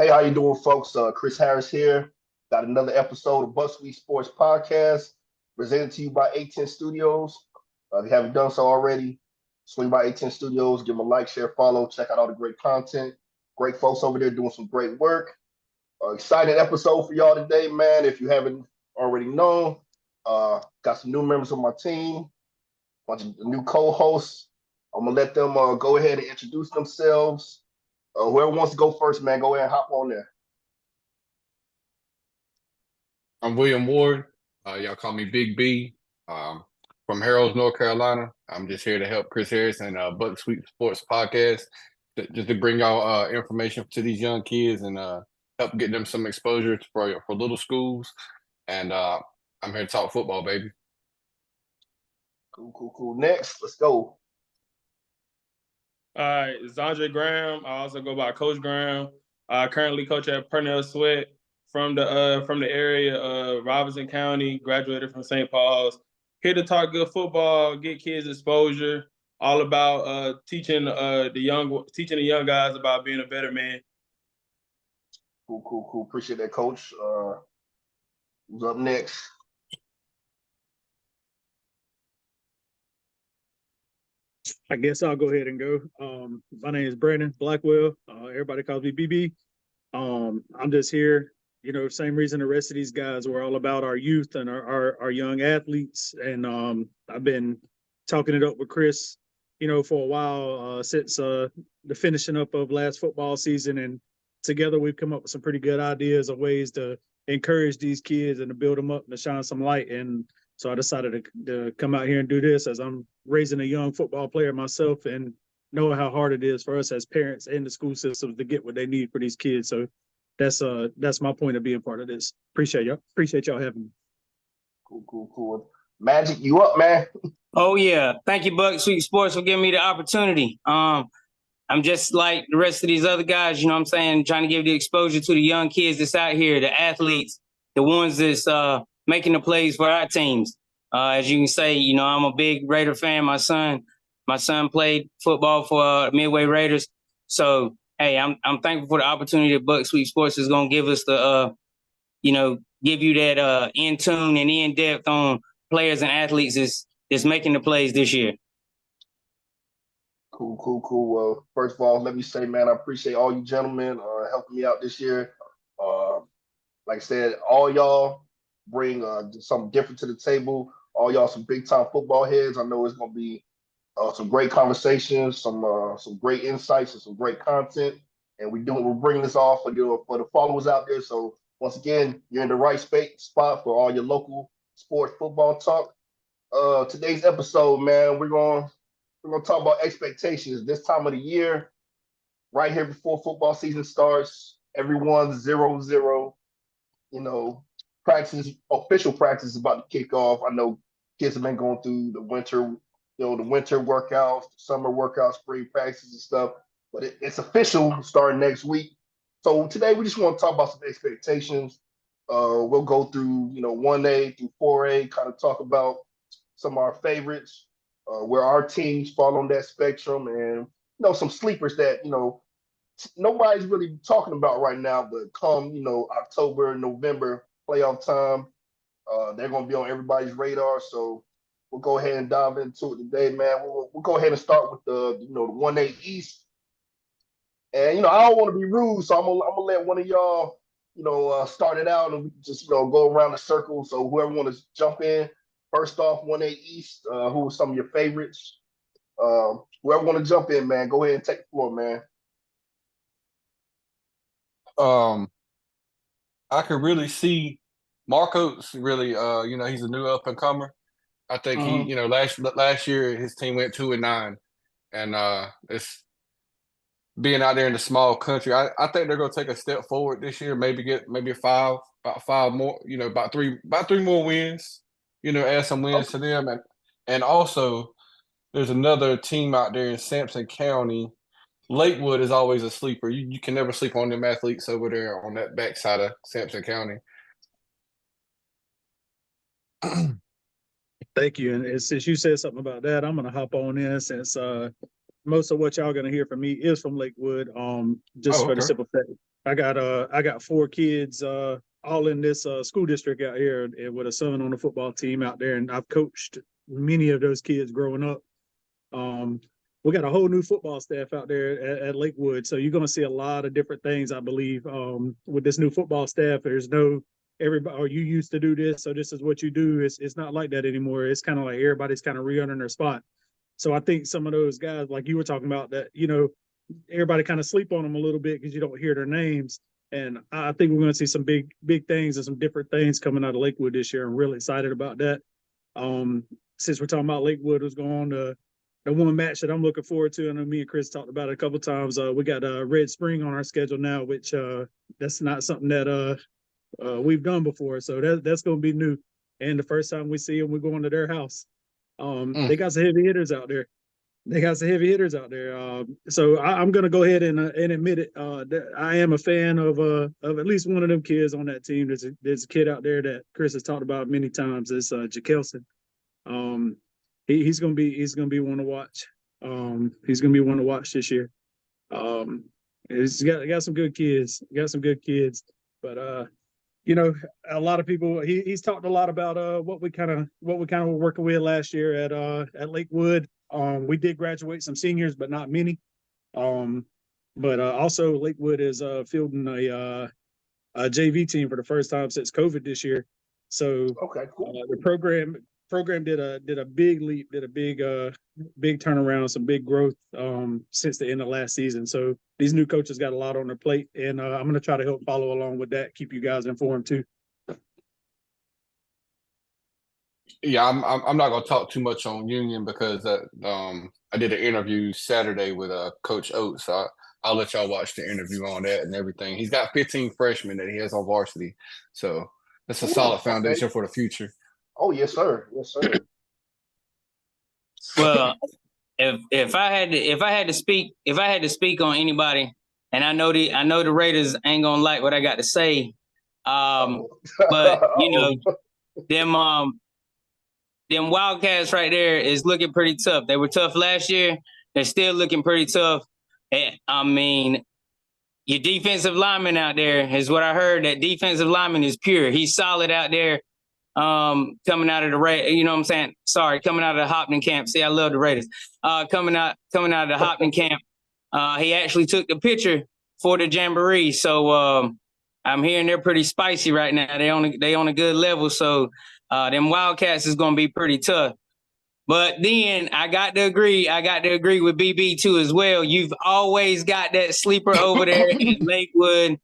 Hey, how you doing, folks? Chris Harris here. Got another episode of Bucksweet Sports Podcast presented to you by A10 Studios. If you haven't done so already, swing by A10 Studios, give them a like, share, follow, check out all the great content. Great folks over there doing some great work. Exciting episode for y'all today, man. If you haven't already known, got some new members of my team, bunch of new co-hosts. I'm gonna let them go ahead and introduce themselves. Whoever wants to go first, man, go ahead and hop on there. I'm William Ward. Y'all call me Big B. From Harrold, North Carolina. I'm just here to help Chris Harris and Bucksweet Sports Podcast, just to bring y'all information to these young kids and help get them some exposure for little schools. And I'm here to talk football, baby. Cool. Next, let's go. All right, Zondre Graham. I also go by Coach Graham. I currently coach at Purnell Sweat from the area of Robinson County. Graduated from St. Paul's. Here to talk good football, get kids exposure. All about teaching the young guys about being a better man. Cool. Appreciate that, Coach. Who's up next? I guess I'll go ahead and go. My name is Brandon Blackwell. Everybody calls me BB. I'm just here, same reason the rest of these guys were all about our youth and our young athletes. And I've been talking it up with Chris, for a while since the finishing up of last football season. And together we've come up with some pretty good ideas of ways to encourage these kids and to build them up and to shine some light. And so I decided to come out here and do this as I'm raising a young football player myself and knowing how hard it is for us as parents and the school systems to get what they need for these kids. So that's my point of being part of this. Appreciate y'all having me. Cool. Magic, you up, man? Oh yeah. Thank you, Bucksweet Sports, for giving me the opportunity. I'm just like the rest of these other guys, trying to give the exposure to the young kids that's out here, the athletes, the ones that's making the plays for our teams. As you can say, I'm a big Raider fan. My son played football for Midway Raiders. So, hey, I'm thankful for the opportunity that Bucksweet Sports is going to give us to, give you that in tune and in depth on players and athletes that's making the plays this year. Cool. Well, first of all, let me say, man, I appreciate all you gentlemen helping me out this year. Like I said, all y'all bring something different to the table. All y'all some big time football heads. I know it's gonna be some great conversations, some great insights, and some great content. And we're bringing this all for the followers out there. So once again, you're in the right spot for all your local sports football talk. Today's episode, man, we're gonna talk about expectations this time of the year, right here before football season starts. Everyone's 0-0. Official practice is about to kick off. I know kids have been going through the winter workouts, the summer workouts, spring practices and stuff, but it's official starting next week. So today we just want to talk about some expectations. We'll go through, 1A through 4A, kind of talk about some of our favorites, where our teams fall on that spectrum, and some sleepers that nobody's really talking about right now, but come October, November playoff time, they're going to be on everybody's radar. So we'll go ahead and dive into it today, man. We'll go ahead and start with the 1A East, and I don't want to be rude, so I'm gonna let one of y'all start it out, and we can just go around the circle. So whoever wants to jump in. First off, 1A East, who are some of your favorites? Whoever want to jump in, man, go ahead and take the floor, man. I could really see Marcos really, he's a new up and comer. I think he, last year his team went 2-9, and it's being out there in the small country. I think they're going to take a step forward this year. Maybe get about five more, about three more wins. Add some wins to them, and also there's another team out there in Sampson County. Lakewood is always a sleeper. You can never sleep on them athletes over there on that backside of Sampson County. Thank you. And since you said something about that, I'm going to hop on in since most of what y'all going to hear from me is from Lakewood. For the simple fact, I got 4 kids all in this school district out here, and with a son on the football team out there, and I've coached many of those kids growing up. We got a whole new football staff out there at Lakewood, so you're going to see a lot of different things, I believe. With this new football staff, there's no everybody, or you used to do this, so this is what you do. It's not like that anymore. It's kind of like everybody's kind of re-earning their spot. So I think some of those guys, like you were talking about, that everybody kind of sleep on them a little bit because you don't hear their names. And I think we're going to see some big things and some different things coming out of Lakewood this year. I'm really excited about that. Since we're talking about Lakewood, was going on the one match that I'm looking forward to. I know me and Chris talked about it a couple of times. We got Red Spring on our schedule now, which that's not something that we've done before. So that's going to be new. And the first time we see them, we're going to their house. They got some heavy hitters out there. So I'm going to go ahead and admit it. That I am a fan of at least one of them kids on that team. There's a kid out there that Chris has talked about many times. It's Jakelson. He's going to be one to watch. He's going to be one to watch this year. He's got some good kids. But a lot of people. He's talked a lot about what we kind of were working with last year at Lakewood. We did graduate some seniors, but not many. But also Lakewood is fielding a JV team for the first time since COVID this year. So Okay, cool. The program did a big leap, did a big turnaround, some big growth since the end of last season. So these new coaches got a lot on their plate, and I'm going to try to help follow along with that, keep you guys informed too. Yeah, I'm not gonna talk too much on Union because I did an interview Saturday with Coach Oates. So I'll let y'all watch the interview on that and everything. He's got 15 freshmen that he has on varsity, so that's a solid foundation for the future. Oh yes, sir. Well, if I had to speak on anybody, and I know the Raiders ain't gonna like what I got to say, but them Wildcats right there is looking pretty tough. They were tough last year. They're still looking pretty tough. I mean, your defensive lineman out there is what I heard. That defensive lineman is pure. He's solid out there. Coming out of the Raiders, coming out of the Hopton camp. See, I love the Raiders. Coming out of the Hopton camp. He actually took the picture for the Jamboree. So I'm hearing they're pretty spicy right now. They on a good level. So them Wildcats is gonna be pretty tough. But then I got to agree with BB too as well. You've always got that sleeper over there in Lakewood.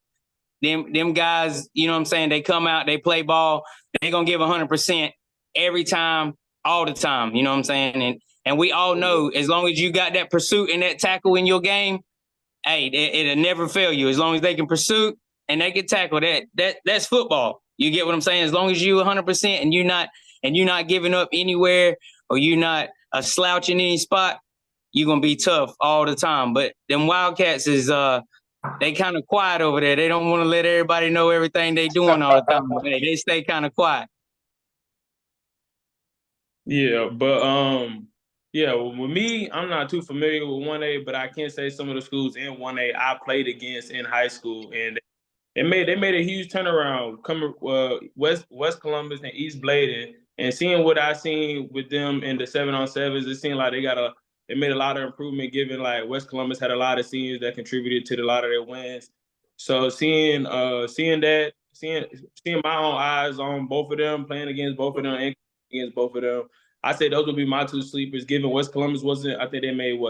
Them guys, they come out, they play ball, they're gonna give 100% every time, all the time. You know what I'm saying? And we all know, as long as you got that pursuit and that tackle in your game, hey, it'll never fail you. As long as they can pursue and they can tackle, that's football. You get what I'm saying? As long as you 100% and you're not giving up anywhere, or you're not a slouch in any spot, you're gonna be tough all the time. But them Wildcats is they kind of quiet over there. They don't want to let everybody know everything they doing all the time. They stay kind of quiet. Yeah, but with me, I'm not too familiar with 1A, but I can say some of the schools in 1A I played against in high school, and they made a huge turnaround. Coming West Columbus and East Bladen, and seeing what I seen with them in the 7-on-7s, it seemed like they made a lot of improvement. Given like West Columbus had a lot of seniors that contributed to a lot of their wins. So seeing my own eyes on both of them, playing against both of them and against both of them, I say those would be my two sleepers. Given West Columbus wasn't, I think they made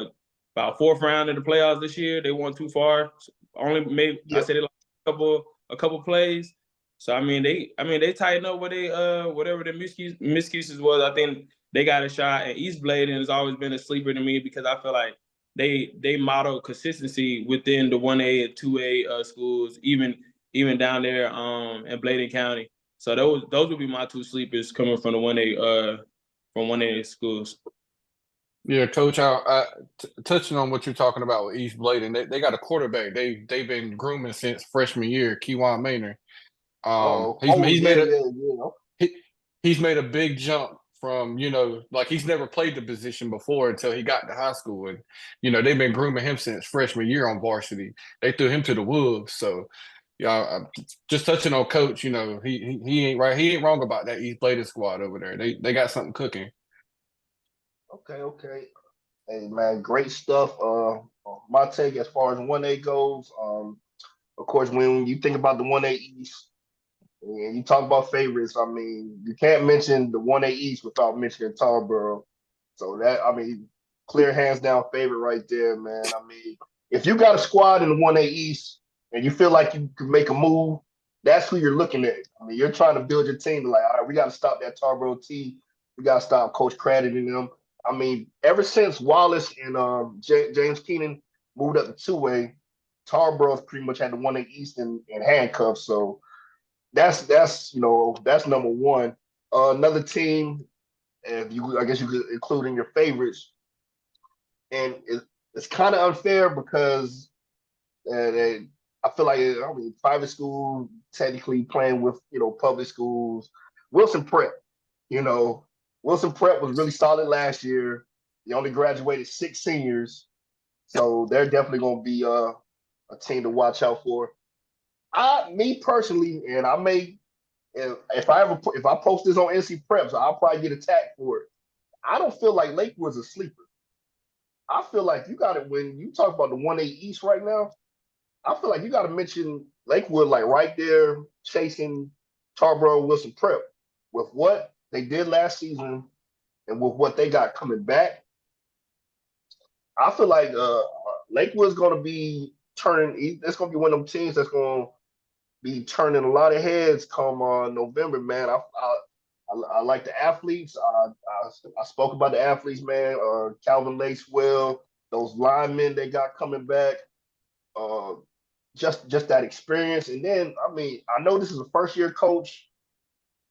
about 4th round in the playoffs this year. They weren't too far. Only made I say they lost a couple plays. So they tighten up what they whatever the excuses was. I think they got a shot. And East Bladen has always been a sleeper to me because I feel like they model consistency within the 1A and 2A schools, even down there in Bladen County. So those would be my two sleepers coming from the 1A schools. Yeah, Coach, touching on what you're talking about with East Bladen, they got a quarterback. They've been grooming since freshman year, Kewan Maynard. He's made a big jump from, like he's never played the position before until he got to high school. And, they've been grooming him since freshman year on varsity. They threw him to the wolves. So, yeah, just touching on Coach, he ain't right. He ain't wrong about that East Bladen squad over there. They got something cooking. Okay. Hey man, great stuff. My take as far as 1A goes, of course, when you think about the 1A East and you talk about favorites, I mean, you can't mention the 1A East without mentioning Tarboro. So clear hands down favorite right there, man. I mean, if you got a squad in the 1A East and you feel like you can make a move, that's who you're looking at. I mean, you're trying to build your team like, all right, we got to stop that Tarboro T. We got to stop Coach Craddock and them. I mean, ever since Wallace and James Keenan moved up to 2A, Tarboro's pretty much had the 1A East in handcuffs. So that's number one. Another team, I guess you could include in your favorites, and it's kind of unfair because I feel like private school technically playing with public schools. Wilson Prep, Wilson Prep was really solid last year. They only graduated 6 seniors, so they're definitely going to be a team to watch out for. Me personally, and I may, if I post this on NC Preps, I'll probably get attacked for it. I don't feel like Lakewood's a sleeper. I feel like you got it when you talk about the 1A East right now. I feel like you got to mention Lakewood like right there chasing Tarboro Wilson Prep with what they did last season and with what they got coming back. I feel like Lakewood's going to be turning. That's going to be one of them teams that's going to be turning a lot of heads come November, man. I like the athletes. I spoke about the athletes, man. Calvin Lacewell, those linemen they got coming back. Just that experience. And then, I know this is a first-year coach,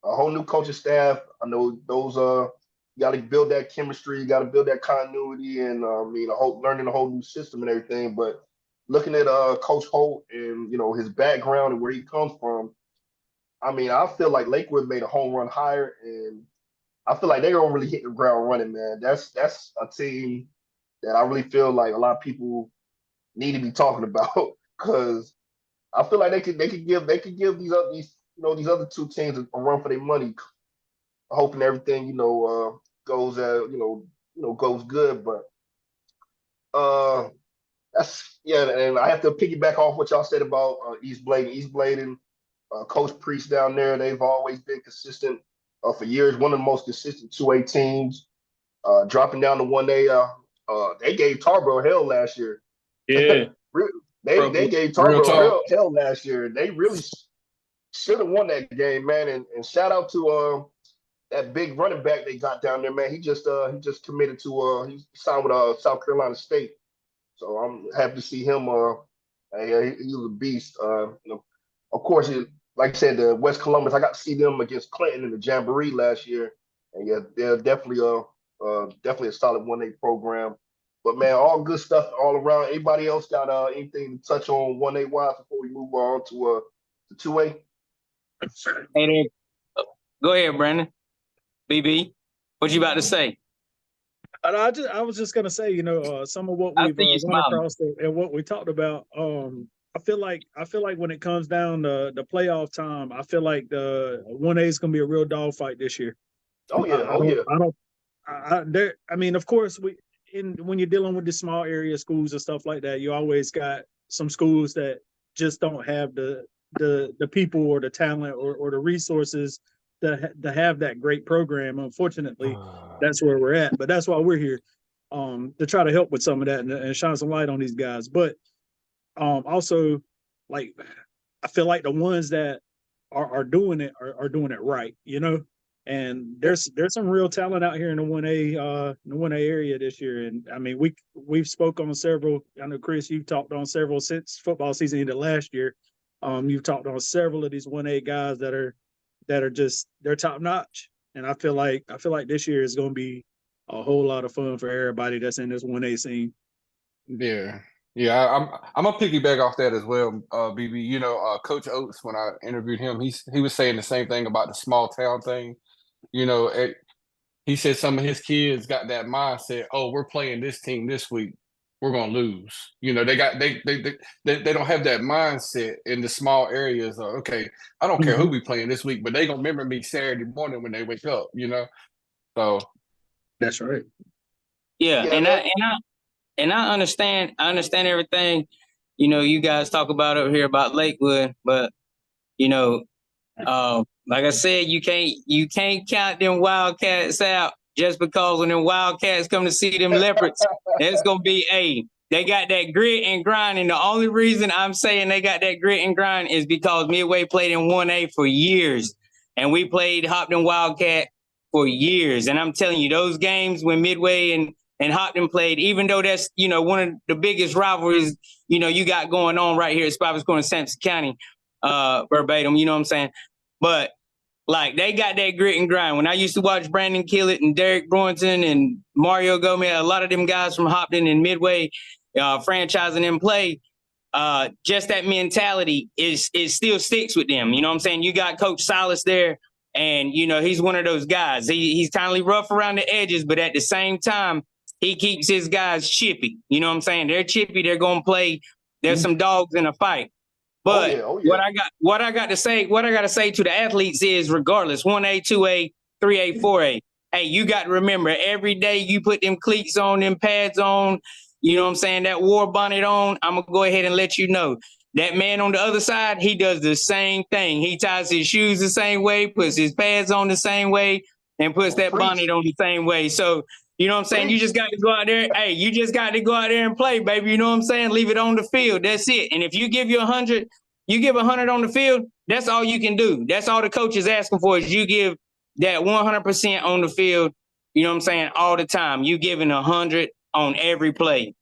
a whole new coaching staff. I know those you got to build that chemistry, you got to build that continuity, and learning a whole new system and everything. But looking at Coach Holt and his background and where he comes from, I feel like Lakewood made a home run hire, and I feel like they're gonna really hit the ground running, man. That's a team that I really feel like a lot of people need to be talking about because I feel like they could give these other two teams a run for their money, hoping everything goes goes good. But and I have to piggyback off what y'all said about East Bladen. East Bladen, Coach Priest down there, they've always been consistent for years. One of the most consistent 2A teams. Dropping down to 1A, they gave Tarboro hell last year. Yeah. They gave Tarboro hell last year. They really should have won that game, man. And shout out to that big running back they got down there, man. He just committed to he signed with South Carolina State. So I'm happy to see him. He was a beast. Of course, like I said, the West Columbus. I got to see them against Clinton in the Jamboree last year, and yeah, they're definitely a solid 1A program. But man, all good stuff all around. Anybody else got anything to touch on 1A wise before we move on to 2A? Hey there. Go ahead, Brandon. BB, what you about to say? I was just gonna say, some of what we've run across and what we talked about. I feel like when it comes down to the playoff time, I feel like the 1A is gonna be a real dogfight this year. Oh yeah. Of course, when you're dealing with the small area schools and stuff like that, you always got some schools that just don't have the people or the talent or the resources to have that great program. Unfortunately, that's where we're at. But that's why we're here, to try to help with some of that and shine some light on these guys. But also, like, I feel like the ones that are doing it are doing it right, And there's some real talent out here in the 1A area this year. And we've spoke on several. I know, Chris, you've talked on several since football season ended last year. You've talked on several of these 1A guys that are just, they're top notch. And I feel like this year is going to be a whole lot of fun for everybody that's in this 1A scene. Yeah, I'm gonna piggyback off that as well, BB. Coach Oates, when I interviewed him, he was saying the same thing about the small town thing. He he said some of his kids got that mindset. Oh, we're playing this team this week. We're gonna lose. You know, they don't have that mindset in the small areas of, okay, I don't care who we playing this week, but they gonna remember me Saturday morning when they wake up. You know, so That's right. Yeah, and I understand. I understand everything. You know, you guys talk about over here about Lakewood, but you know, like I said, you can't count them Wildcats out just because when them Wildcats come to see them Leopards, it's gonna be they got that grit and grind. And the only reason I'm saying they got that grit and grind is because Midway played in 1A for years, and we played Hopton Wildcat for years. And I'm telling you, those games when Midway and Hopton played, even though that's, you know, one of the biggest rivalries, you know, you got going on right here at Spivers Corner, Sampson County, verbatim, you know what I'm saying? But like they got that grit and grind. When I used to watch Brandon Killett and Derek Brunson and Mario Gomez, a lot of them guys from Hopton and Midway, franchising them play, just that mentality it still sticks with them. You know what I'm saying? You got Coach Silas there, and you know he's one of those guys. He's kindly rough around the edges, but at the same time, he keeps his guys chippy. You know what I'm saying? They're chippy. They're gonna play. There's some dogs in a fight. But what I got to say to the athletes is, regardless, 1A, 2A, 3A, 4A, hey, you got to remember every day you put them cleats on, them pads on, you know what I'm saying, that war bonnet on, I'm going to go ahead and let you know. That man on the other side, he does the same thing. He ties his shoes the same way, puts his pads on the same way, and puts that bonnet on the same way. So, you know what I'm saying? You just got to go out there. Hey, you just got to go out there and play, baby. You know what I'm saying? Leave it on the field. That's it. And if you give 100, you give 100 on the field, that's all you can do. That's all the coach is asking for is you give that 100% on the field. You know what I'm saying? All the time. You giving 100 on every play.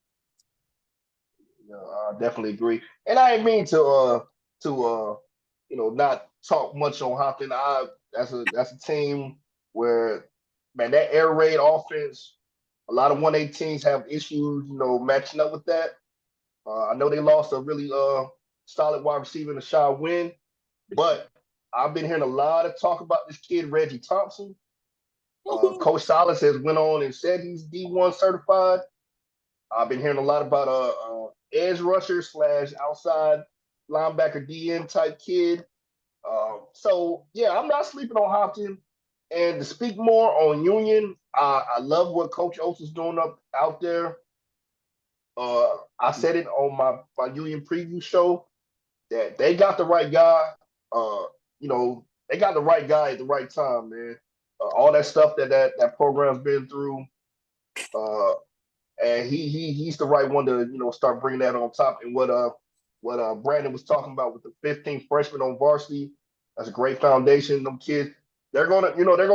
Yeah, I definitely agree. And I didn't mean to you know, not talk much on Hopkins. That's a team where, man, that air raid offense, a lot of 1A teams have issues, you know, matching up with that. I know they lost a really solid wide receiver in the Shaw Win, but I've been hearing a lot of talk about this kid, Reggie Thompson. Coach Silas has went on and said he's D1 certified. I've been hearing a lot about edge rusher / outside linebacker DN type kid. So yeah, I'm not sleeping on Hopkins. And to speak more on Union, I love what Coach Oates is doing out there. I said it on my Union preview show that they got the right guy. You know, they got the right guy at the right time, man. All that stuff that program's been through, and he's the right one to, you know, start bringing that on top. And what Brandon was talking about with the 15 freshmen on varsity, that's a great foundation. Them kids, they're gonna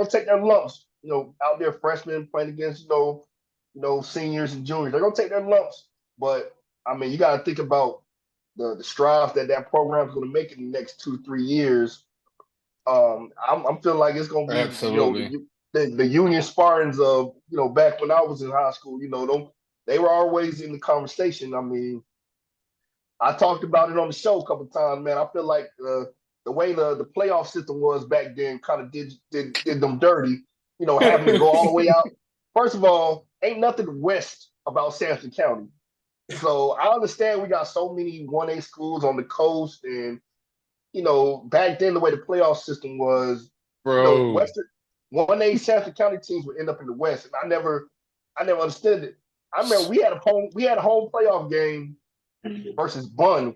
take their lumps, you know, out there, freshmen playing against, you know, seniors and juniors. They're gonna take their lumps. But I mean, you got to think about the strides that program's going to make in the next 2-3 years. I'm feeling like it's going to be, absolutely, you know, the Union Spartans of, you know, back when I was in high school. You know, they were always in the conversation. I mean, I talked about it on the show a couple of times, man. I feel like the way the playoff system was back then kind of did them dirty. You know, having to go all the way out. First of all, ain't nothing west about Sampson County. So I understand we got so many 1A schools on the coast, and you know, back then the way the playoff system was, bro, you know, Western 1A Sampson County teams would end up in the West, and I never understood it. I remember we had a home playoff game versus Bunn.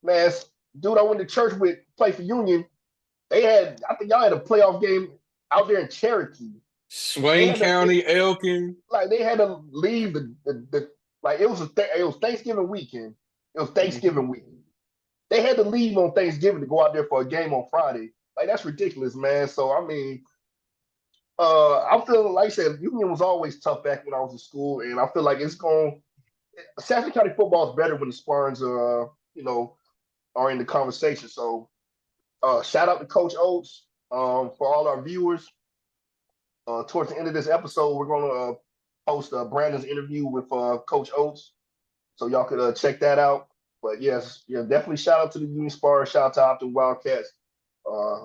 Man, dude, I went to church with play for Union. I think y'all had a playoff game out there in Cherokee. Swain County, Elkin. Like they had to leave the like it was Thanksgiving weekend. It was Thanksgiving weekend. They had to leave on Thanksgiving to go out there for a game on Friday. Like that's ridiculous, man. So I mean, I'm feeling like I said, Union was always tough back when I was in school, and I feel like Sampson County football is better when the Spartans you know, are in the conversation. So shout out to Coach Oates for all our viewers. Towards the end of this episode, we're going to post Brandon's interview with Coach Oates, so y'all could check that out. But yes, yeah, definitely shout out to the Union Spars, shout out to Hopton Wildcats.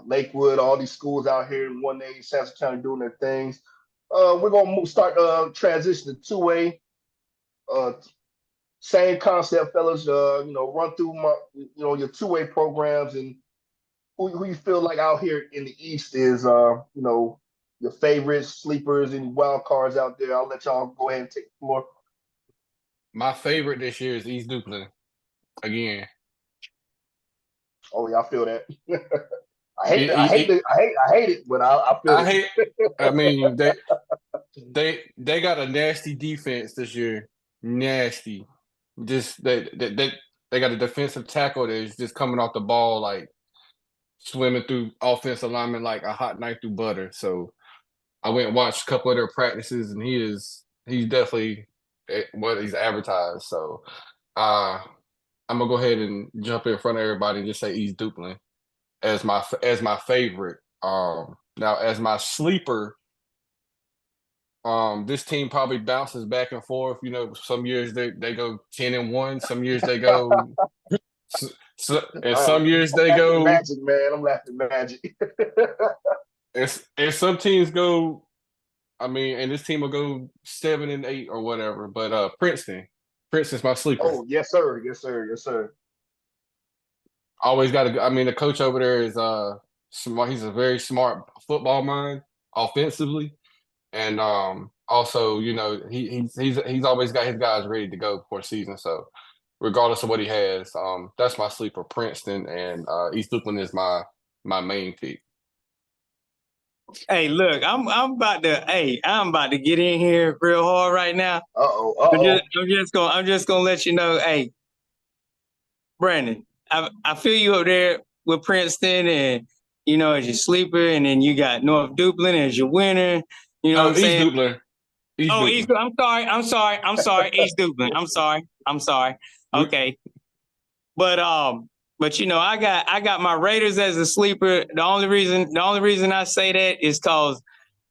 Lakewood, all these schools out here in 1A, Sanford County doing their things. We're gonna start transition to 2A. Same concept, fellas. Run through your 2A programs and who you feel like out here in the East is your favorites, sleepers, and wild cards out there. I'll let y'all go ahead and take the floor. My favorite this year is East Duplin again. Oh yeah, I feel that. I hate it, but I feel it. I mean, they got a nasty defense this year. Nasty. Just they got a defensive tackle that's just coming off the ball like swimming through offensive linemen like a hot knife through butter. So I went and watched a couple of their practices, and he's definitely what he's advertised. So I'm gonna go ahead and jump in front of everybody and just say East Duplin as my favorite. Now as my sleeper, this team probably bounces back and forth. Some years they go 10-1, some years they go and some years they go Magic, man. I'm laughing Magic. and some teams go, and this team will go 7-8 or whatever. But Princeton's my sleeper. Oh, yes, sir. Yes, sir. Yes, sir. Always got to. The coach over there is smart. He's a very smart football mind offensively, and also he's always got his guys ready to go before season. So regardless of what he has, that's my sleeper, Princeton, and East Duplin is my main pick. Hey, look, I'm about to get in here real hard right now. I'm just gonna let you know, hey, Brandon, I feel you up there with Princeton and as your sleeper, and then you got North Duplin as your winner. You know what I'm saying? East Duplin. East Duplin. I'm sorry. East Duplin. I'm sorry. Okay. But I got my Raiders as a sleeper. The only reason I say that is cause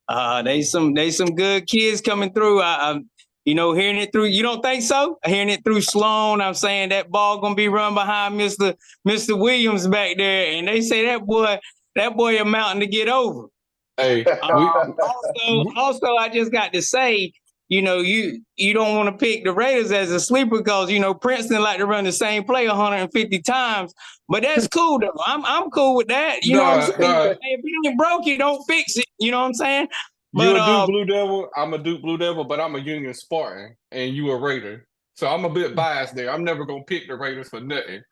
they some good kids coming through. I'm hearing it through. You don't think so? Hearing it through Sloan. I'm saying that ball gonna be run behind Mr. Williams back there, and they say that boy a mountain to get over. Hey, also, I just got to say, you don't want to pick the Raiders as a sleeper because Princeton like to run the same play 150 times, but that's cool though. I'm cool with that. You know what I'm saying? Hey, if it ain't broke, you don't fix it. You know what I'm saying? You a Duke Blue Devil, I'm a Duke Blue Devil, but I'm a Union Spartan, and you a Raider. So I'm a bit biased there. I'm never gonna pick the Raiders for nothing.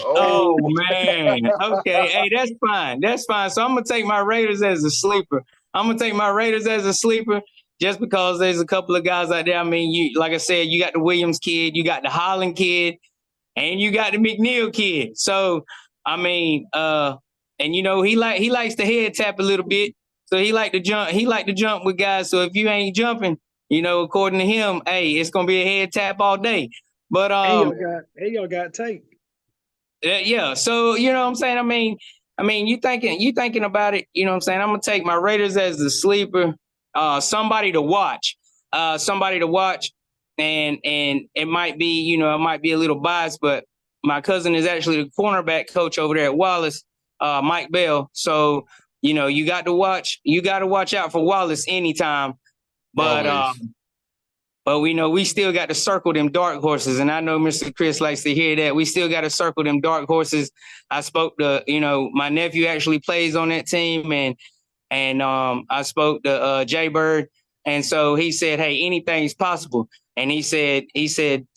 Oh man. Okay. Hey, that's fine. So I'm gonna take my Raiders as a sleeper. Just because there's a couple of guys out there. Like I said, you got the Williams kid, you got the Holland kid, and you got the McNeil kid. So and he likes to head tap a little bit. So he like to jump with guys. So if you ain't jumping, according to him, hey, it's gonna be a head tap all day. But y'all got tape. Yeah. So you know what I'm saying? You thinking about it, you know what I'm saying? I'm gonna take my Raiders as the sleeper, somebody to watch. And it might be, it might be a little biased, but my cousin is actually the cornerback coach over there at Wallace, Mike Bell. So, you got to watch out for Wallace anytime. But we know we still got to circle them dark horses. And I know Mr. Chris likes to hear that. We still got to circle them dark horses. I spoke to, my nephew actually plays on that team, and I spoke to Jay Bird. And so he said, hey, anything's possible. And he said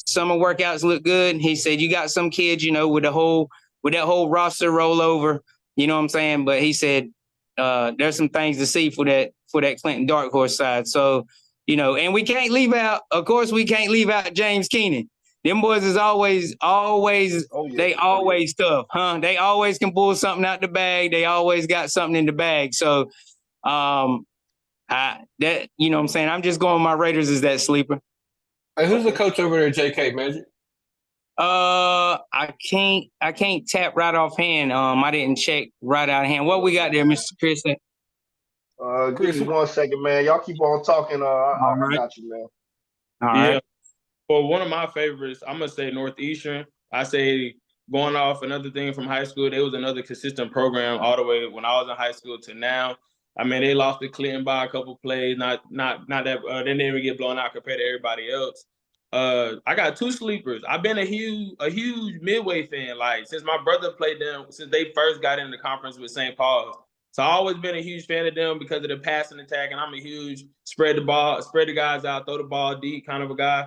summer workouts look good. He said, you got some kids, with that whole roster rollover, you know what I'm saying? But he said, there's some things to see for that Clinton dark horse side. So, and we can't leave out James Keenan. Them boys is always they always tough, huh? They always can pull something out the bag. They always got something in the bag. So, that, you know what I'm saying? I'm just going with my Raiders as that sleeper. Hey, who's the coach over there at JK Magic? I can't tap right offhand. I didn't check right out of hand. What we got there, Mr. Chris? Give me 1 second, man. Y'all keep on talking. I got you, man. All right. Well, one of my favorites, I'm gonna say Northeastern. I say going off another thing from high school, they was another consistent program all the way when I was in high school to now. I mean, they lost to Clinton by a couple plays. Not that they didn't even get blown out compared to everybody else. I got 2 sleepers. I've been a huge Midway fan. Like since my brother played them, since they first got in the conference with St. Paul's. So I always been a huge fan of them because of the passing attack, and I'm a huge spread the guys out, throw the ball deep kind of a guy.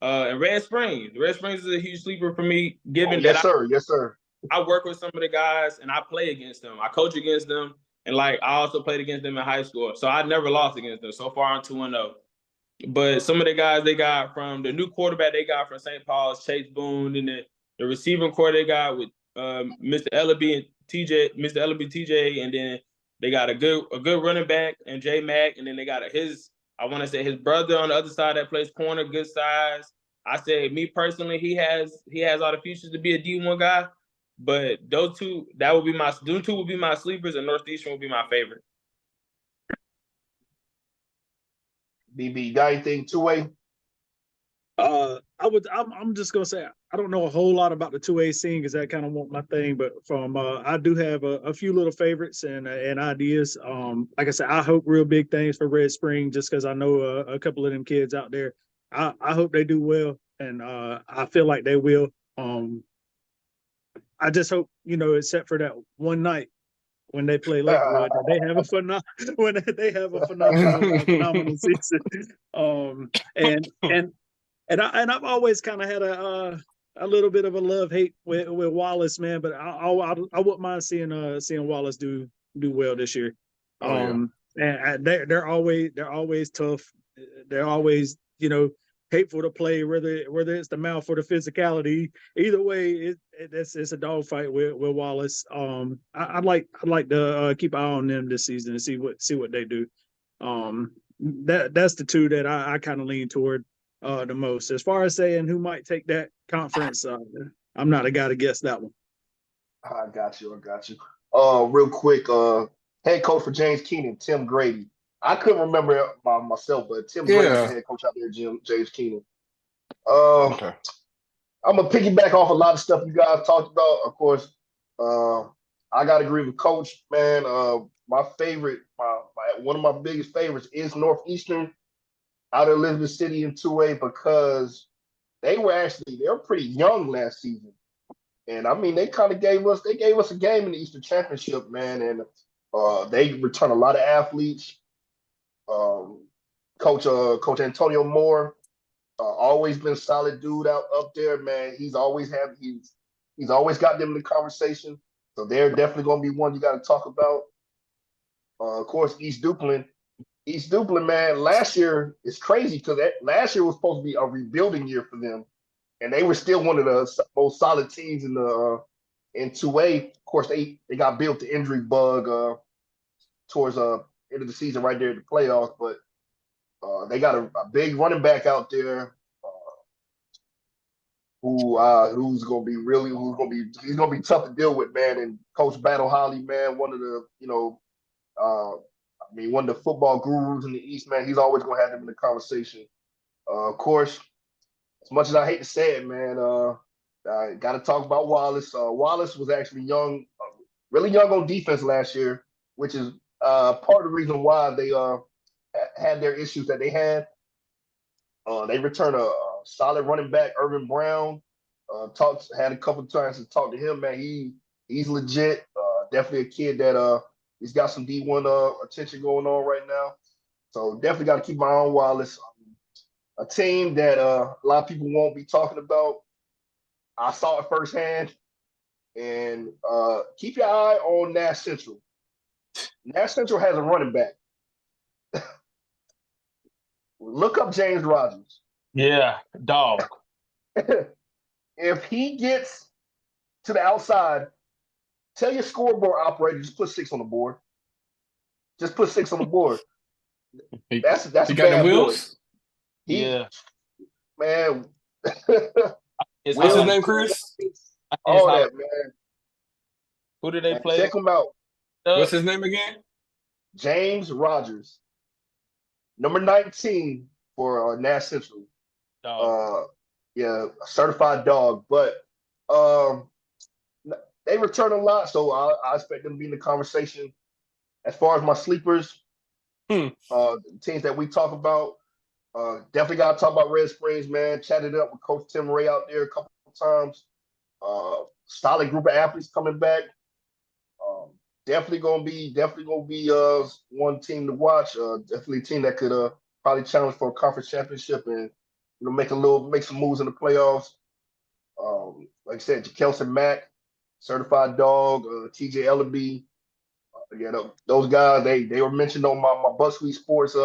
And Red Springs is a huge sleeper for me, given yes, sir. I work with some of the guys and I play against them. I coach against them, and like I also played against them in high school. So I never lost against them. So far I'm 2-0. But some of the guys they got from the new quarterback they got from St. Paul's, Chase Boone, and the receiving core they got with Mr. Ellaby and TJ, and then they got a good running back and J Mac, and then they got his brother on the other side that plays corner, good size. I say me personally, he has all the features to be a D1 guy. But those two would be my sleepers, and Northeastern would be my favorite. BB, got anything 2A? I'm just gonna say I don't know a whole lot about the 2A scene because that kind of wasn't my thing. But from I do have a few little favorites and ideas. Like I said, I hope real big things for Red Spring just because I know a couple of them kids out there. I hope they do well, and I feel like they will. I just hope, except for that one night when they play Lakewood, they have a phenomenal season. And I've always kind of had a little bit of a love-hate with Wallace, man. But I wouldn't mind seeing Wallace do well this year. And they're always tough. They're always hateful to play, whether it's the mouth or the physicality. Either way, it's a dogfight with Wallace. I'd like to keep an eye on them this season and see what they do. That's the two that I kind of lean toward the most. As far as saying who might take that conference, I'm not a guy to guess that one. I got you. Real quick, head coach for James Keenan, Tim Grady. I couldn't remember myself, but Tim Grady, the head coach out there, James Keenan. Okay. I'm gonna piggyback off a lot of stuff you guys talked about. Of course, I gotta agree with Coach, man. My favorite, one of my biggest favorites is Northeastern out of Elizabeth City in 2A because they were pretty young last season. And I mean, they kind of gave us a game in the Eastern Championship, man. And they return a lot of athletes. Coach Antonio Moore, always been a solid dude up there, man. He's always got them in the conversation. So they're definitely going to be one you got to talk about. Of course, East Duplin, man. Last year is crazy because last year was supposed to be a rebuilding year for them, and they were still one of the most solid teams in 2A. Of course, they got built the injury bug towards end of the season right there at the playoffs, but they got a big running back out there who's gonna be tough to deal with, man. And Coach Battle Holly, man, one of the one of the football gurus in the East, man. He's always gonna have them in the conversation. Of course, as much as I hate to say it, man, I got to talk about Wallace. Wallace was actually young, really young on defense last year, which is part of the reason why they had their issues that they had. They returned a solid running back, Irvin Brown. Had a couple of times to talk to him, man. He's legit. Definitely a kid that he's got some D1 attention going on right now. So definitely got to keep my eye on Wallace. A team that a lot of people won't be talking about. I saw it firsthand. And keep your eye on Nash Central. Nash Central has a running back. Look up James Rogers. Yeah, dog. If he gets to the outside, tell your scoreboard operator just put 6 on the board. Just put 6 on the board. That's he got the wheels. Yeah, man. What's his name, Chris? All that, man. Who did they play? Check him out. What's his name again? James Rogers, number 19 for Nash Central. Dog. Yeah, a certified dog. But they return a lot, so I expect them to be in the conversation. As far as my sleepers, the teams that we talk about, definitely got to talk about Red Springs, man. Chatted up with Coach Tim Ray out there a couple of times. Solid group of athletes coming back. Definitely gonna be one team to watch. Definitely a team that could probably challenge for a conference championship and make some moves in the playoffs. Like I said, Kelson Mack, certified dog, TJ Ellaby. Those guys they were mentioned on my BuzzFeed Sports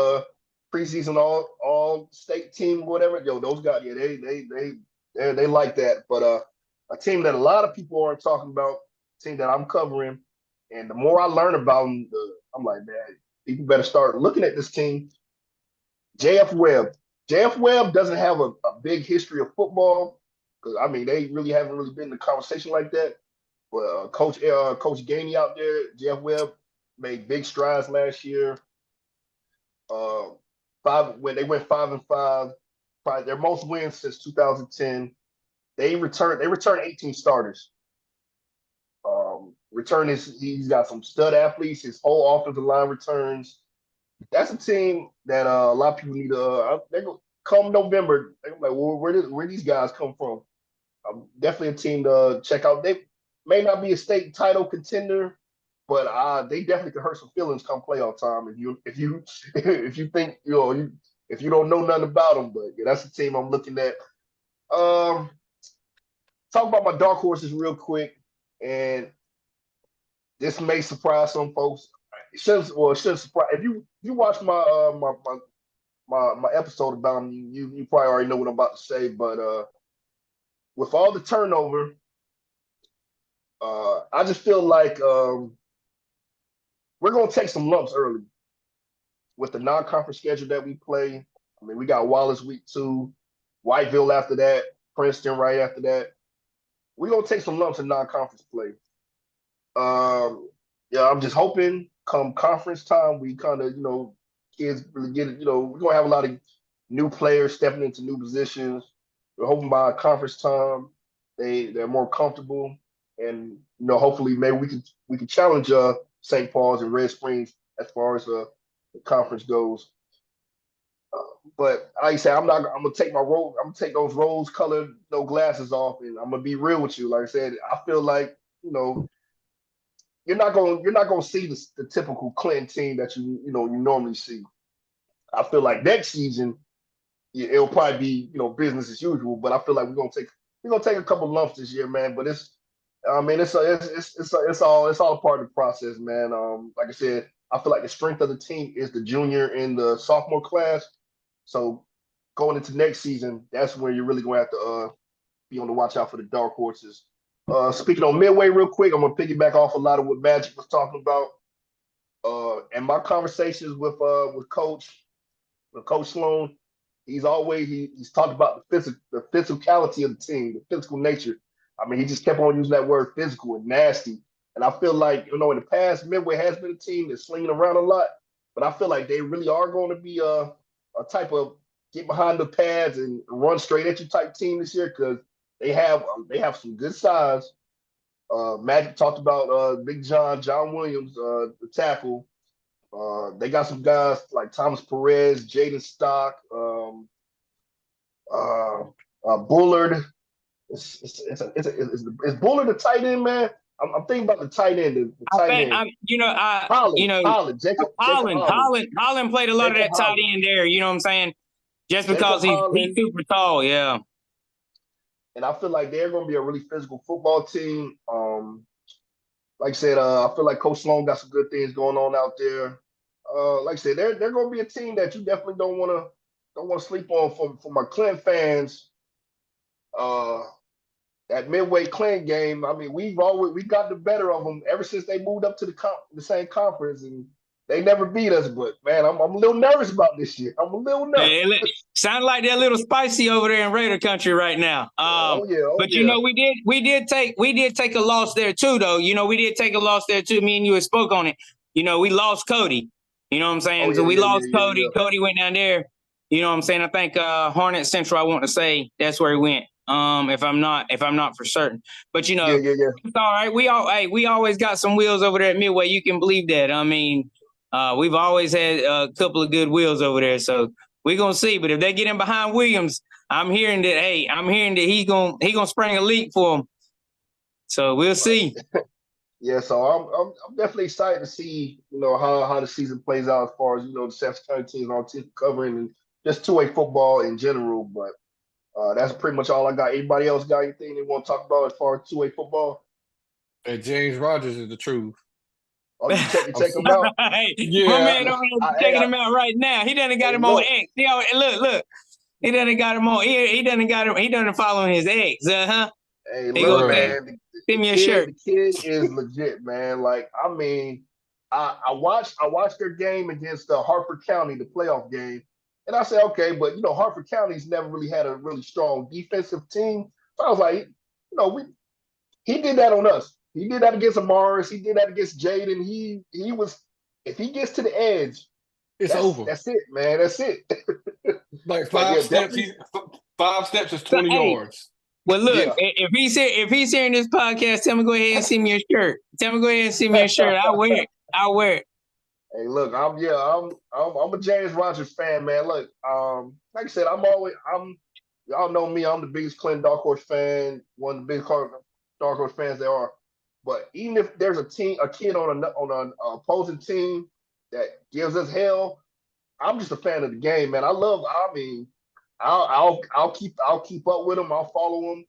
preseason all state team, whatever. Those guys, they like that. But a team that a lot of people aren't talking about, team that I'm covering, and the more I learn about them, I'm like, man, people better start looking at this team. JF Webb. JF Webb doesn't have a big history of football because they really haven't really been in the conversation like that. But Coach Gainey out there, JF Webb made big strides last year. When they went 5-5, probably their most wins since 2010. They returned 18 starters. He's got some stud athletes. His whole offensive line returns. That's a team that a lot of people need to. They go come November. They're like, well, where these guys come from? Definitely a team to check out. They may not be a state title contender, but they definitely could hurt some feelings come playoff time if you think if you don't know nothing about them. But yeah, that's the team I'm looking at. Talk about my dark horses real quick, and this may surprise some folks. It shouldn't surprise if you watch my my episode about them. You probably already know what I'm about to say, but with all the turnover, I just feel like we're gonna take some lumps early with the non-conference schedule that we play. We got Wallace week 2, Whiteville after that, Princeton right after that. We're gonna take some lumps in non-conference play. I'm just hoping come conference time, we kind of, kids really get it. We're gonna have a lot of new players stepping into new positions. We're hoping by conference time they're more comfortable, and hopefully maybe we can challenge St. Paul's and Red Springs as far as the conference goes. But like I said, I'm gonna take those rose-colored glasses off, and I'm gonna be real with you. Like I said, I feel like you're not gonna see the typical Clinton team that you normally see. I feel like next season it'll probably be business as usual, but I feel like we're gonna take a couple lumps this year, man. But it's all a part of the process, man. Like I said, I feel like the strength of the team is the junior and the sophomore class. So going into next season, that's where you're really gonna have to be on the watch out for the dark horses. Speaking on Midway real quick, I'm gonna piggyback off a lot of what Magic was talking about. And my conversations with Coach Sloan, he's talked about the physicality of the team, the physical nature. He just kept on using that word physical and nasty. And I feel like, in the past, Midway has been a team that's slinging around a lot, but I feel like they really are going to be a type of get behind the pads and run straight at you type team this year because they have some good size. Magic talked about Big John Williams, the tackle. They got some guys like Thomas Perez, Jaden Stock, Bullard. Is Bullard the tight end, man? I'm thinking about the tight end. Holland. Jacob Holland played a lot of that tight end there. You know what I'm saying? Just because he's super tall, yeah. And I feel like they're going to be a really physical football team. Like I said, I feel like Coach Sloan got some good things going on out there. Like I said, they're going to be a team that you definitely don't want to sleep on. For my Clinton fans, that Midway Clinton game, we got the better of them ever since they moved up to the same conference, and they never beat us. But man, I'm a little nervous about this year. I'm a little nervous. Sound like they're a little spicy over there in Raider country right now. But we did take a loss there too, though. We did take a loss there too. Me and you had spoke on it. We lost Cody. You know what I'm saying? We lost Cody. Yeah. Cody went down there. You know what I'm saying? I think Hornet Central, I want to say that's where he went. If I'm not for certain. But you know, Yeah. it's all right. We always got some wheels over there at Midway. You can believe that. I mean, we've always had a couple of good wheels over there. So we're gonna see. But if they get in behind Williams, I'm hearing that he's gonna spring a leak for him. So we'll see. Yeah, so I'm definitely excited to see, how the season plays out as far as, the San County teams on team covering and just two-way football in general. But that's pretty much all I got. Anybody else got anything they want to talk about as far as two-way football? And James Rogers is the truth. Oh, you check them out? Hey, Yeah. my man over there checking him out right now. He done got him on look. X. Look. He done got him on. He done following his ex. Hey, He look, go, man. send me a shirt. The kid is legit, man. Like, I mean, I watched their game against Harford County, the playoff game, and I said, okay, but Harford County's never really had a really strong defensive team. So I was like, he did that on us. He did that against Amaris. He did that against Jaden. He was, if he gets to the edge, It's over. That's it, man. That's it. Like five steps. 5 steps is 20 yards. Well, look, if he's hearing this podcast, tell him to go ahead and send me a shirt. Tell him to go ahead and send me a shirt. I'll wear it. Hey, look, I'm a James Rogers fan, man. Look, like I said, y'all know me. I'm the biggest Clinton Dark Horse fan, one of the biggest Dark Horse fans there are. But even if there's a kid on an opposing team that gives us hell, I'm just a fan of the game, man. I'll keep up with them. I'll follow them.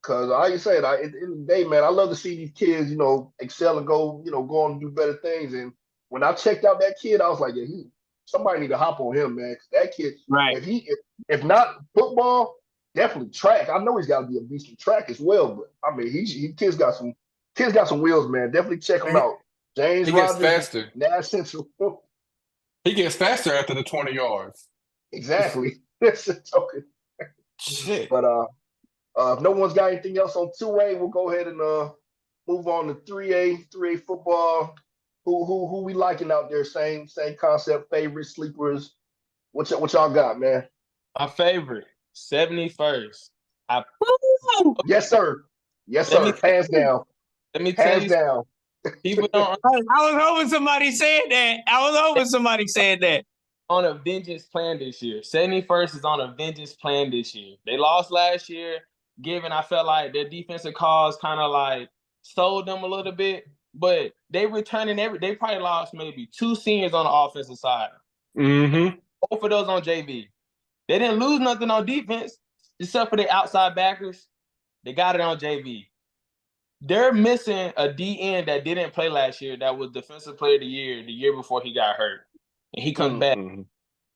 Cause like you said, at the end of the day, man, I love to see these kids, excel and go on and do better things. And when I checked out that kid, I was like, yeah, somebody need to hop on him, man. Cause that kid, right? If not football, definitely track. I know he's got to be a beast in track as well. But I mean, kid's got some wheels, man. Definitely check him out. James He gets Rogers, faster. Nash Central. He gets faster after the 20 yards. Exactly. That's a token. Shit. But if no one's got anything else on 2A, we'll go ahead and move on to 3A football. Who we liking out there? Same concept, favorites, sleepers. What y'all got, man? My favorite, 71st. Yes, sir. Hands down. Let me tell Hands you, down. people don't. I was hoping somebody said that. On a vengeance plan this year. 71st is on a vengeance plan this year. They lost last year, I felt like their defensive calls kind of like sold them a little bit, but they returning they probably lost maybe 2 seniors on the offensive side. Mm-hmm. Both of those on JV. They didn't lose nothing on defense, except for the outside backers. They got it on JV. They're missing a DN that didn't play last year that was defensive player of the year before he got hurt. And he comes back.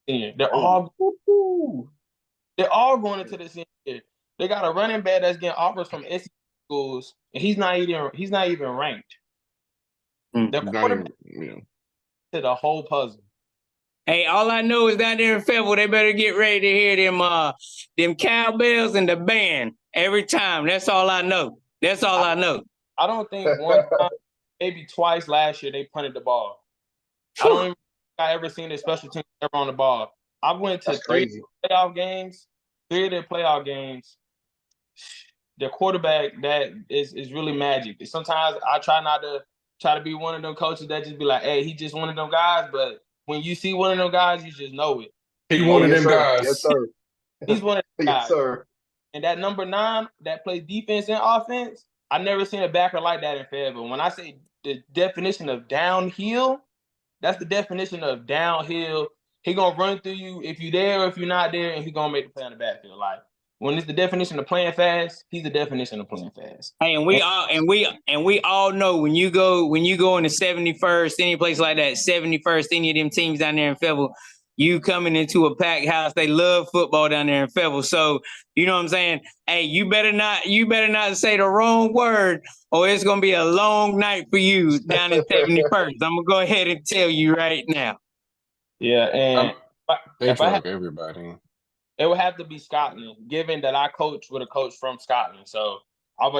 They're all going into this year. They got a running back that's getting offers from SEC schools, and he's not even ranked. The quarterback to the whole puzzle. Hey, all I know is down there in Fayetteville, they better get ready to hear them cowbells and the band every time. That's all I know. I don't think one time, maybe twice last year, they punted the ball. I don't even think I ever seen a special team ever on the ball. I went to 3 playoff games. 3 of their playoff games. Their quarterback that is really magic. Sometimes I try to be one of them coaches that just be like, hey, he just one of them guys. But when you see one of them guys, you just know it. He one of them guys. Yes, sir. He's one of them guys. Yes, sir. And that number 9 that plays defense and offense, I never seen a backer like that in Fayetteville. When I say the definition of downhill, that's the definition of downhill. He gonna run through you if you there or if you're not there, and he gonna make the play on the backfield. Like when it's the definition of playing fast, he's the definition of playing fast. Hey, and we all know when you go in the 71st, any place like that, 71st, any of them teams down there in Fayetteville, you coming into a packed house. They love football down there in Fayetteville. So you know what I'm saying? Hey, you better not say the wrong word, or it's gonna be a long night for you down in 71st. I'm gonna go ahead and tell you right now. Yeah, and they drug everybody. It would have to be Scotland, given that I coach with a coach from Scotland. So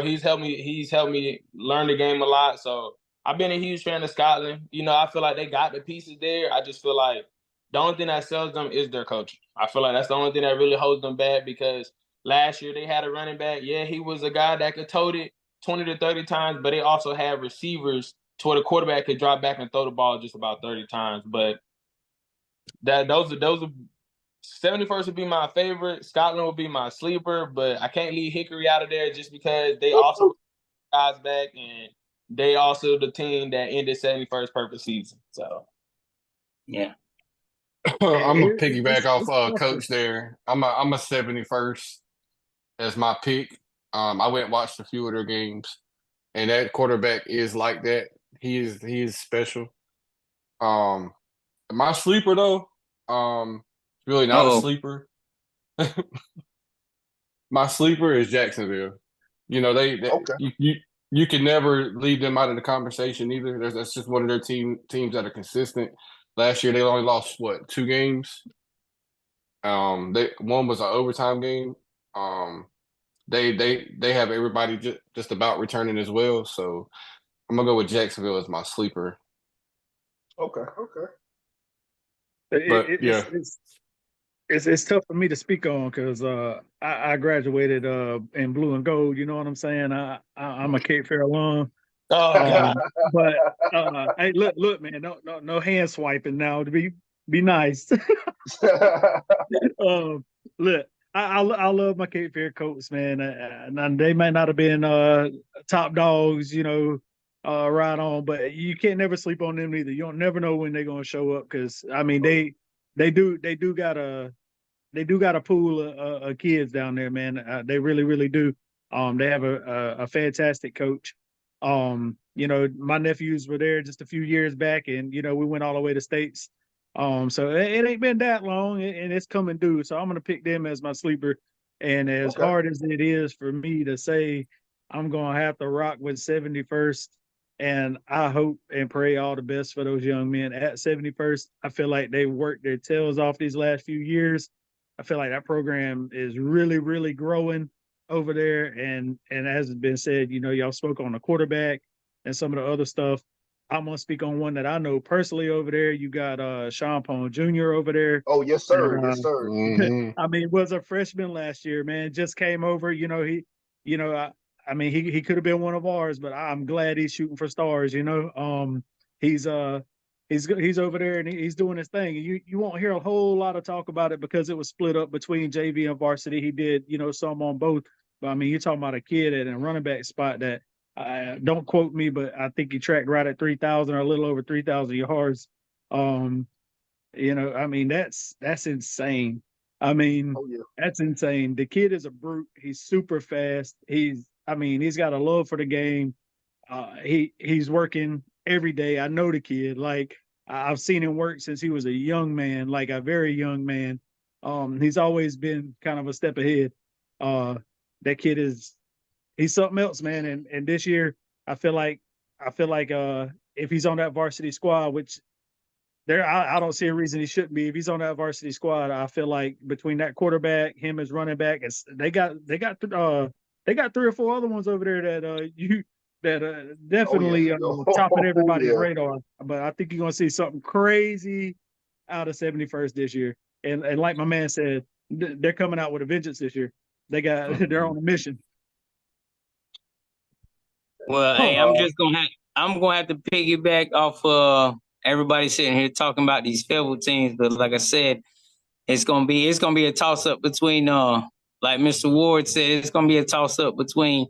he's helped me learn the game a lot. So I've been a huge fan of Scotland. I feel like they got the pieces there. I just feel like the only thing that sells them is their coaching. I feel like that's the only thing that really holds them back, because last year they had a running back. Yeah, he was a guy that could tote it 20 to 30 times, but they also had receivers to where the quarterback could drop back and throw the ball just about 30 times. But those are 71st would be my favorite. Scotland would be my sleeper, but I can't leave Hickory out of there just because they also guys back and they also the team that ended 71st perfect season. So yeah. I'm gonna piggyback off Coach there. I'm a 71st as my pick. I went and watched a few of their games, and that quarterback is like that. He is special. My sleeper though, really not a sleeper. My sleeper is Jacksonville. You know, they you can never leave them out of the conversation either. That's just one of their teams that are consistent. Last year they only lost 2 games. One was an overtime game. They have everybody just about returning as well. So I'm gonna go with Jacksonville as my sleeper. Okay. It's tough for me to speak on because I graduated in blue and gold. You know what I'm saying? I'm a Cape Fear alum. But hey, look, man, no hand swiping now to be nice. Look, I love my Cape Fear Colts, man. And they may not have been top dogs, you know, right on, but you can't never sleep on them either. You don't never know when they're gonna show up because I mean they do got a pool of kids down there, man. They really do. They have a fantastic coach. You know, my nephews were there just a few years back, and you know we went all the way to states. So it ain't been that long, and it's coming due. So I'm gonna pick them as my sleeper. And as hard as it is for me to say, I'm gonna have to rock with 71st. And I hope and pray all the best for those young men at 71st. I feel like they worked their tails off these last few years. I feel like that program is really growing over there. And as has been said, you know, y'all spoke on the quarterback and some of the other stuff. I'm gonna speak on one that I know personally over there. You got Sean Pong Jr. over there. Oh, yes, sir. Yes, sir. Mm-hmm. I mean, was a freshman last year, man. Just came over. You know, I mean, he could have been one of ours, but I'm glad he's shooting for stars. You know, he's over there and he's doing his thing. You won't hear a whole lot of talk about it because it was split up between JV and varsity. He did, you know, some on both. But I mean, you're talking about a kid at a running back spot that don't quote me, but I think he tracked right at 3,000 or a little over 3,000 yards. You know, I mean, that's insane. I mean, that's insane. The kid is a brute. He's super fast. He's got a love for the game. He's working every day. I know the kid. Like I've seen him work since he was a young man, like a very young man. He's always been kind of a step ahead. That kid he's something else, man. And this year, I feel like if he's on that varsity squad, which I don't see a reason he shouldn't be. If he's on that varsity squad, I feel like between that quarterback, him as running back, they got 3 or 4 other ones over there that definitely topping everybody's radar. But I think you're gonna see something crazy out of 71st this year. And like my man said, they're coming out with a vengeance this year. They're on a mission. Well, hey, I'm gonna have to piggyback off everybody sitting here talking about these Fayetteville teams, but like I said, it's gonna be a toss up between like Mr. Ward said, it's gonna be a toss up between.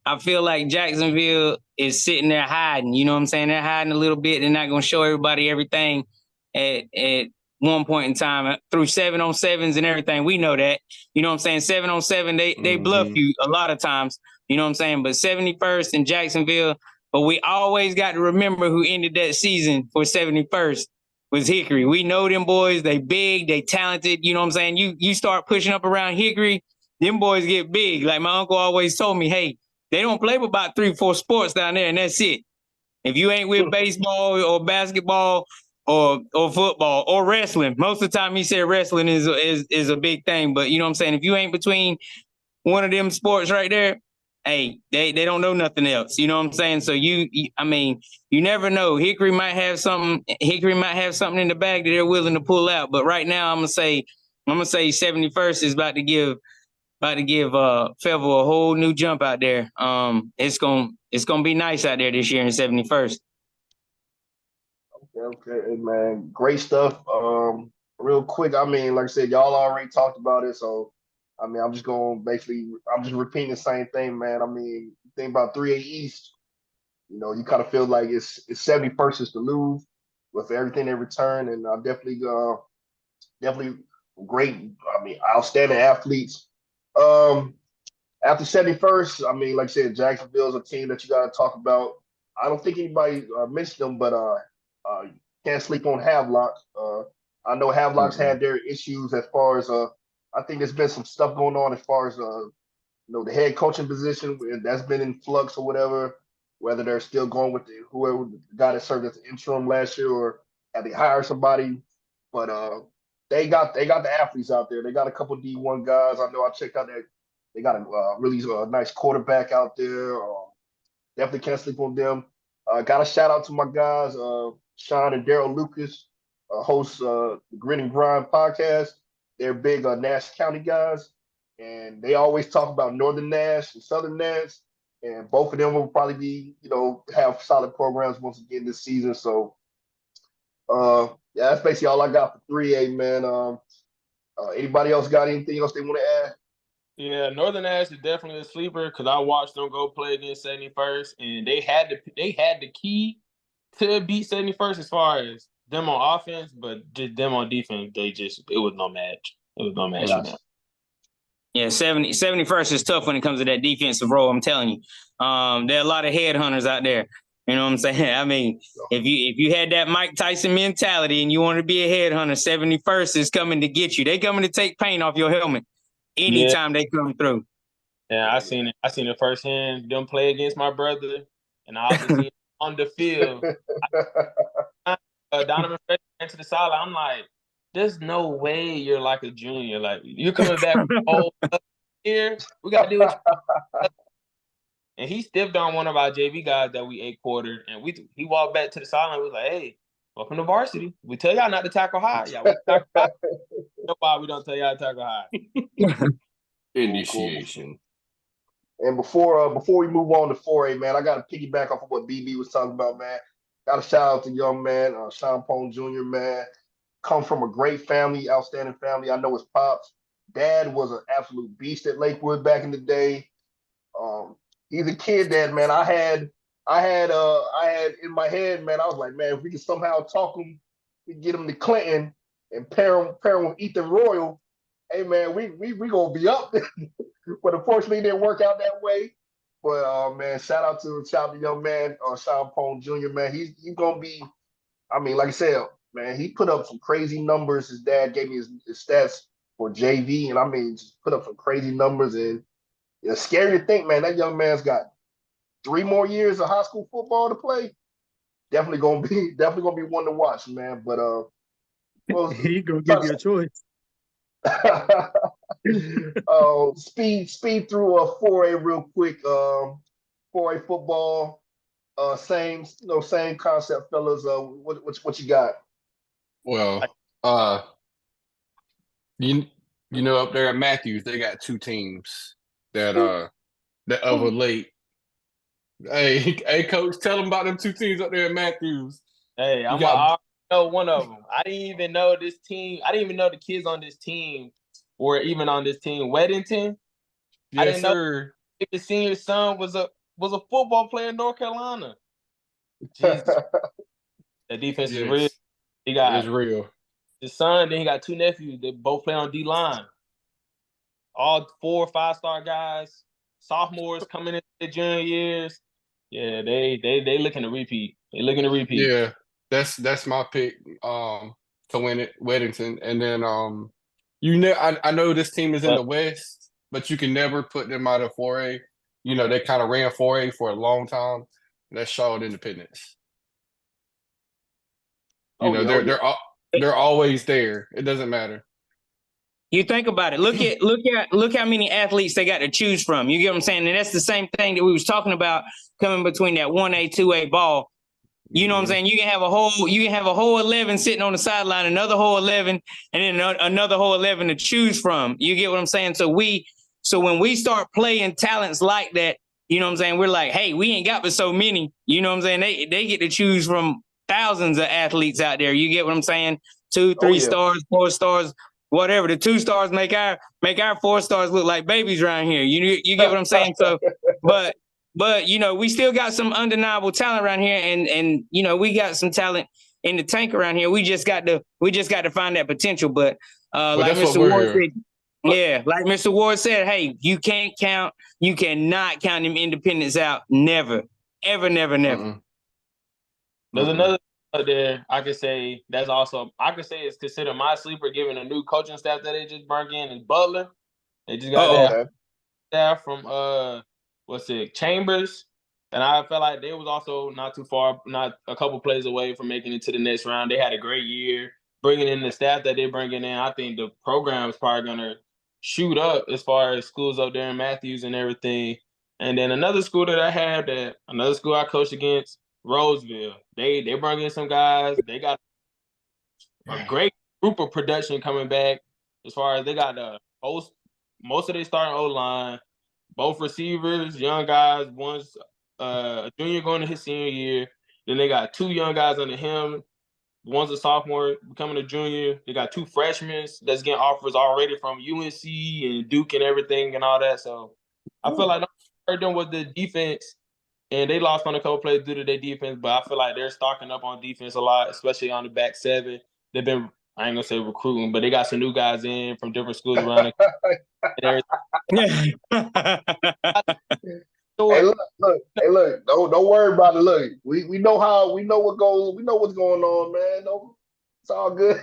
I feel like Jacksonville is sitting there hiding. You know what I'm saying? They're hiding a little bit. They're not gonna show everybody everything at one point in time through 7-on-7s and everything. We know that. You know what I'm saying? 7-on-7, they bluff you a lot of times. You know what I'm saying? But 71st in Jacksonville. But we always got to remember who ended that season for 71st was Hickory. We know them boys. They big, they talented. You know what I'm saying? You start pushing up around Hickory, them boys get big. Like my uncle always told me, hey, they don't play with about 3-4 sports down there, and that's it. If you ain't with baseball or basketball or football or wrestling, most of the time he said wrestling is a big thing. But you know what I'm saying? If you ain't between one of them sports right there, hey, they don't know nothing else. You know what I'm saying? So you never know. Hickory might have something in the bag that they're willing to pull out. But right now I'm gonna say 71st is about to give about to give Fayetteville a whole new jump out there. It's gonna be nice out there this year in 71st. Okay, man. Great stuff. Real quick, I mean, like I said, y'all already talked about it, so I mean, I'm just repeating the same thing, man. I mean, think about 3A East. You know, you kind of feel like it's 71st is to lose with everything in return, and definitely great. I mean, outstanding athletes. After 71st, I mean, like I said, Jacksonville's a team that you got to talk about. I don't think anybody mentioned them, but can't sleep on Havelock. I know Havelock's had their issues as far as I think there's been some stuff going on as far as the head coaching position that's been in flux or whatever. Whether they're still going with whoever the guy that served as the interim last year, or have they hired somebody, but they got the athletes out there. They got a couple D1 guys. I know I checked out that they got a really nice quarterback out there. Definitely can't sleep on them. Got a shout out to my guys, Sean and Daryl Lucas, hosts the Grit and Grind podcast. They're big Nash County guys, and they always talk about Northern Nash and Southern Nash, and both of them will probably be, have solid programs once again this season. So, yeah, that's basically all I got for 3A, man. Anybody else got anything else they want to add? Yeah, Northern Ash is definitely a sleeper because I watched them go play against 71st, and they had the key to beat 71st as far as them on offense, but just them on defense, it was no match. It was no match for them. Yeah, 71st is tough when it comes to that defensive role. I'm telling you, there are a lot of headhunters out there. You know what I'm saying? I mean, if you had that Mike Tyson mentality and you want to be a headhunter, 71st is coming to get you. They coming to take paint off your helmet anytime they come through. Yeah, I seen it firsthand. Them play against my brother, and I also seen it on the field. Donovan went to the sideline. I'm like, there's no way you're like a junior. Like, you're coming back all here. We got to do it. And he stiffed on one of our JV guys that we 8-quartered, and he walked back to the sideline. We was like, hey, welcome to varsity. We tell y'all not to tackle high. Yeah, we tackle high. That's why we don't tell y'all to tackle high. Initiation. And before we move on to 4A, man, I got to piggyback off of what BB was talking about, man. Got to shout out to young man, Sean Pone Jr., man. Come from a great family, outstanding family. I know his pops. Dad was an absolute beast at Lakewood back in the day. He's a kid that, man, I had in my head, man, I was like, man, if we could somehow talk him, we get him to Clinton and pair him with Ethan Royal, hey, man, we gonna be up. But unfortunately, it didn't work out that way. But man, shout out to young man, Sean Pone Jr., man. He's gonna be, I mean, like I said, man, he put up some crazy numbers. His dad gave me his stats for JV, and I mean, just put up some crazy numbers. And it's scary to think, man, that young man's got 3 more years of high school football to play. Definitely gonna be one to watch, man. But well, he gonna give you a choice. Speed through a 4A real quick. 4A football, same concept, fellas. What you got? Well, you know, up there at Matthews, they got 2 teams that of a late. Hey, coach, tell them about them 2 teams up there at Matthews. Hey, I know one of them. I didn't even know this team. I didn't even know the kids on this team were even on this team. Weddington. Yes, I didn't know if the senior son was a football player in North Carolina. Jesus, the defense is real. It's real. His son, then he got 2 nephews. They both play on D line. All 4 or 5-star guys, sophomores coming into their junior years. Yeah, they looking to repeat. They looking to repeat. Yeah, that's my pick. To win it, Weddington, and then I know this team is in the West, but you can never put them out of 4A. You know, they kind of ran 4A for a long time. That's Charlotte Independence. They're always there. It doesn't matter. You think about it. Look how many athletes they got to choose from. You get what I'm saying? And that's the same thing that we was talking about coming between that 1A, 2A ball. You know what I'm saying? You can have a whole 11 sitting on the sideline, another whole 11, and then another whole 11 to choose from. You get what I'm saying? So So when we start playing talents like that, you know what I'm saying? We're like, hey, we ain't got but so many. You know what I'm saying? They get to choose from thousands of athletes out there. You get what I'm saying? 2, 3 stars, 4 stars, whatever. The 2 stars make our 4 stars look like babies around here. You get what I'm saying? So, but you know, we still got some undeniable talent around here, and you know, we got some talent in the tank around here. We just got to find that potential. But like Mr. Ward said, yeah, like Mr. Ward said, hey, you cannot count them independents out. Never, ever, never, never. Mm-mm. There's another out there I could say that's also is considered my sleeper, given a new coaching staff that they just brought in is Butler. They just got that from Chambers, and I felt like they was also not too far, not a couple plays away from making it to the next round. They had a great year bringing in the staff that they're bringing in. I think the program is probably gonna shoot up as far as schools up there in Matthews and everything. And then another school I coached against, Roseville. They brought in some guys. They got a great group of production coming back. As far as they got most of their starting O-line, both receivers, young guys. One's a junior going to his senior year. Then they got 2 young guys under him. One's a sophomore becoming a junior. They got 2 freshmen that's getting offers already from UNC and Duke and everything and all that. So I feel like I heard them with the defense, and they lost on a couple plays due to their defense, but I feel like they're stocking up on defense a lot, especially on the back 7. They've been, I ain't gonna say recruiting, but they got some new guys in from different schools around the Hey, look, don't worry about it. Look, we know what's going on, man. No, it's all good.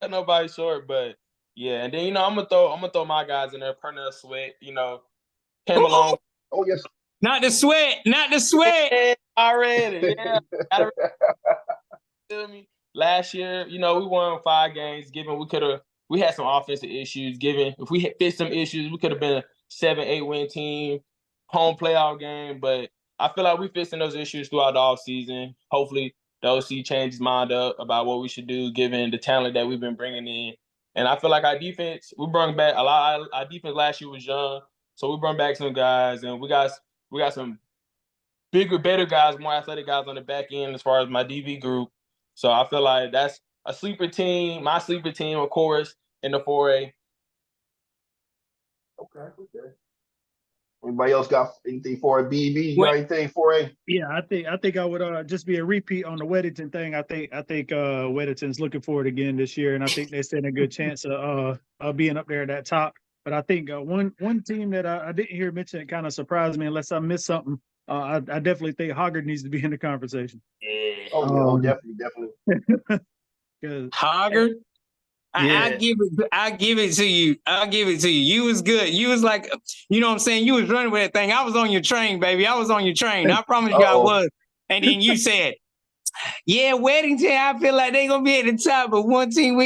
Nobody short, but yeah. And then I'm gonna throw my guys in there. Pernell Sweat, came along. Oh yes. Not the sweat. Already, yeah. Feel me? Last year, we won 5 games. Given we had some offensive issues. Given if we had fixed some issues, we could have been a 7-8 win team, home playoff game. But I feel like we fixing those issues throughout the offseason. Hopefully, the OC changed his mind up about what we should do, given the talent that we've been bringing in. And I feel like our defense, we brought back a lot. Our defense last year was young, so we brought back some guys, and we got some bigger, better guys, more athletic guys on the back end as far as my DB group. So I feel like that's a sleeper team, my sleeper team, of course, in the 4A. Okay. Anybody else got anything for a BB? You got anything for a? Yeah, I think I would just be a repeat on the Weddington thing. I think Weddington's looking for it again this year, and I think they stand a good chance of being up there at that top. But I think one team that I didn't hear mentioned, it kind of surprised me, unless I missed something. I definitely think Hoggard needs to be in the conversation. Oh, definitely. Hoggard? Yeah. I give it to you. I'll give it to you. You was good. You was like, you know what I'm saying? You was running with that thing. I was on your train, baby. I was on your train. I promise you I was. And then you said, yeah, Weddington, I feel like they gonna be at the top, but one team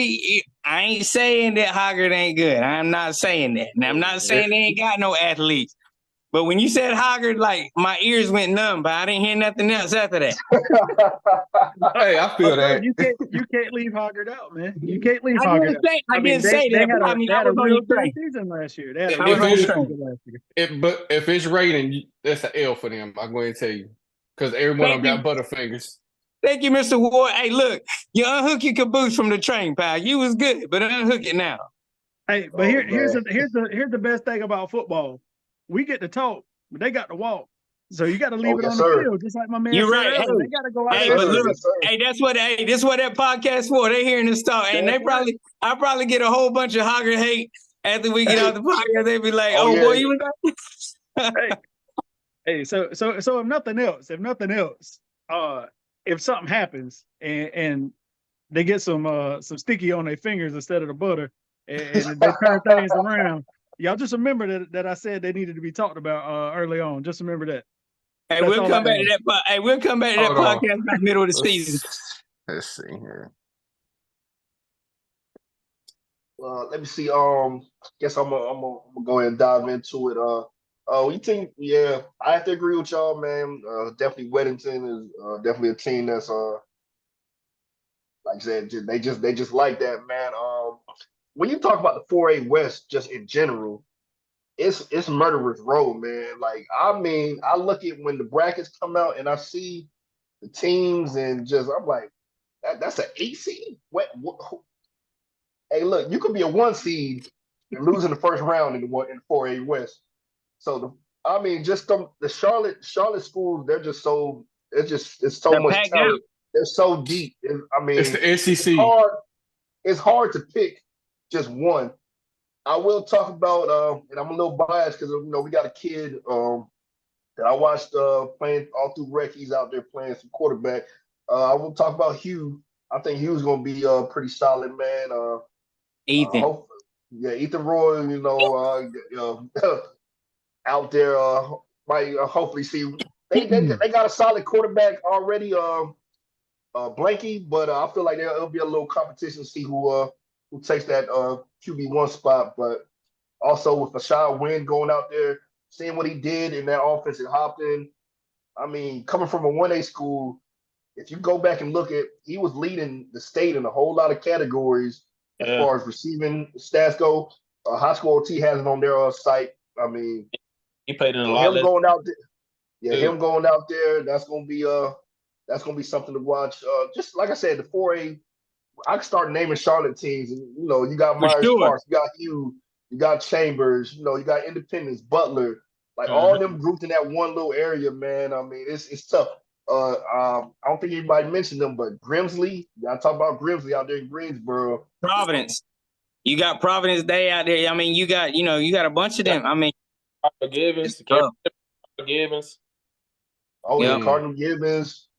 I ain't saying that Hoggard ain't good. I'm not saying that. And I'm not saying they ain't got no athletes. But when you said Hoggard, like my ears went numb, but I didn't hear nothing else after that. Hey, I feel that. You can't leave Hoggard out, man. You can't leave I Hoggard out. I didn't say that. They had a real good season last year. They had a real good season last year. But if it's raining, that's an L for them. I'm going to tell you. Because everyone got butterfingers. Thank you, Mr. Ward. Hey, look, you unhook your caboose from the train, pal. You was good, but unhook it now. Hey, but here's the best thing about football. We get to talk, but they got to walk. So you got to leave it on the field, just like my man You're said right. earlier. They got to go out there. there. But look, this is what that podcast for. They hearing this talk, and I probably get a whole bunch of Hoggard hate after we get out the podcast. They be like, boy, you was Hey, so if nothing else, if something happens and they get some sticky on their fingers instead of the butter, and they turn things around, y'all just remember that I said they needed to be talked about early on. Just remember that. Hey, we'll come back to that. Hey, we'll come back to that podcast by the middle of the season. Let's see here. Let me see. Guess I'm gonna go ahead and dive into it. We think, I have to agree with y'all, man. Definitely Weddington is definitely a team that's like I said, they just like that, man. When you talk about the 4A West, just in general, it's murderer's row, man. Like, I mean, I look at when the brackets come out and I see the teams and just I'm like, that's an 8 seed. What? Hey, look, you could be a 1 seed and lose in the first round in the 4A West. So I mean, just the Charlotte schools, they're just so it's so They're much packed out. talent. They're so deep. I mean, It's the it's SEC. hard. It's hard to pick just one. I will talk about, and I'm a little biased because we got a kid that I watched playing all through rec. He's out there playing some quarterback. I will talk about Hugh. I think Hugh's going to be pretty solid, man. Ethan. Hopefully, yeah, Ethan Roy, out there might hopefully see they got a solid quarterback already, Blanky, but I feel like there'll be a little competition to see who takes that QB1 spot. But also with Rashad Wynn going out there, seeing what he did in that offense at Hopkins. I mean, coming from a 1A school, if you go back and look at, he was leading the state in a whole lot of categories as far as receiving stats go. High School OT has it on their site. I mean, he played in a lot. Him going out there, him going out there. That's gonna be something to watch. Just like I said, the 4A. I can start naming Charlotte teams, and you got Myers Sparks, you got Hugh, you got Chambers, you got Independence, Butler, like all of them grouped in that one little area, man. I mean, it's tough. I don't think anybody mentioned them, but Grimsley, y'all talk about Grimsley out there in Greensboro. Providence. You got Providence Day out there. I mean, you got a bunch of them. I mean, Gibbons. Oh, yeah, Cardinal Gibbons.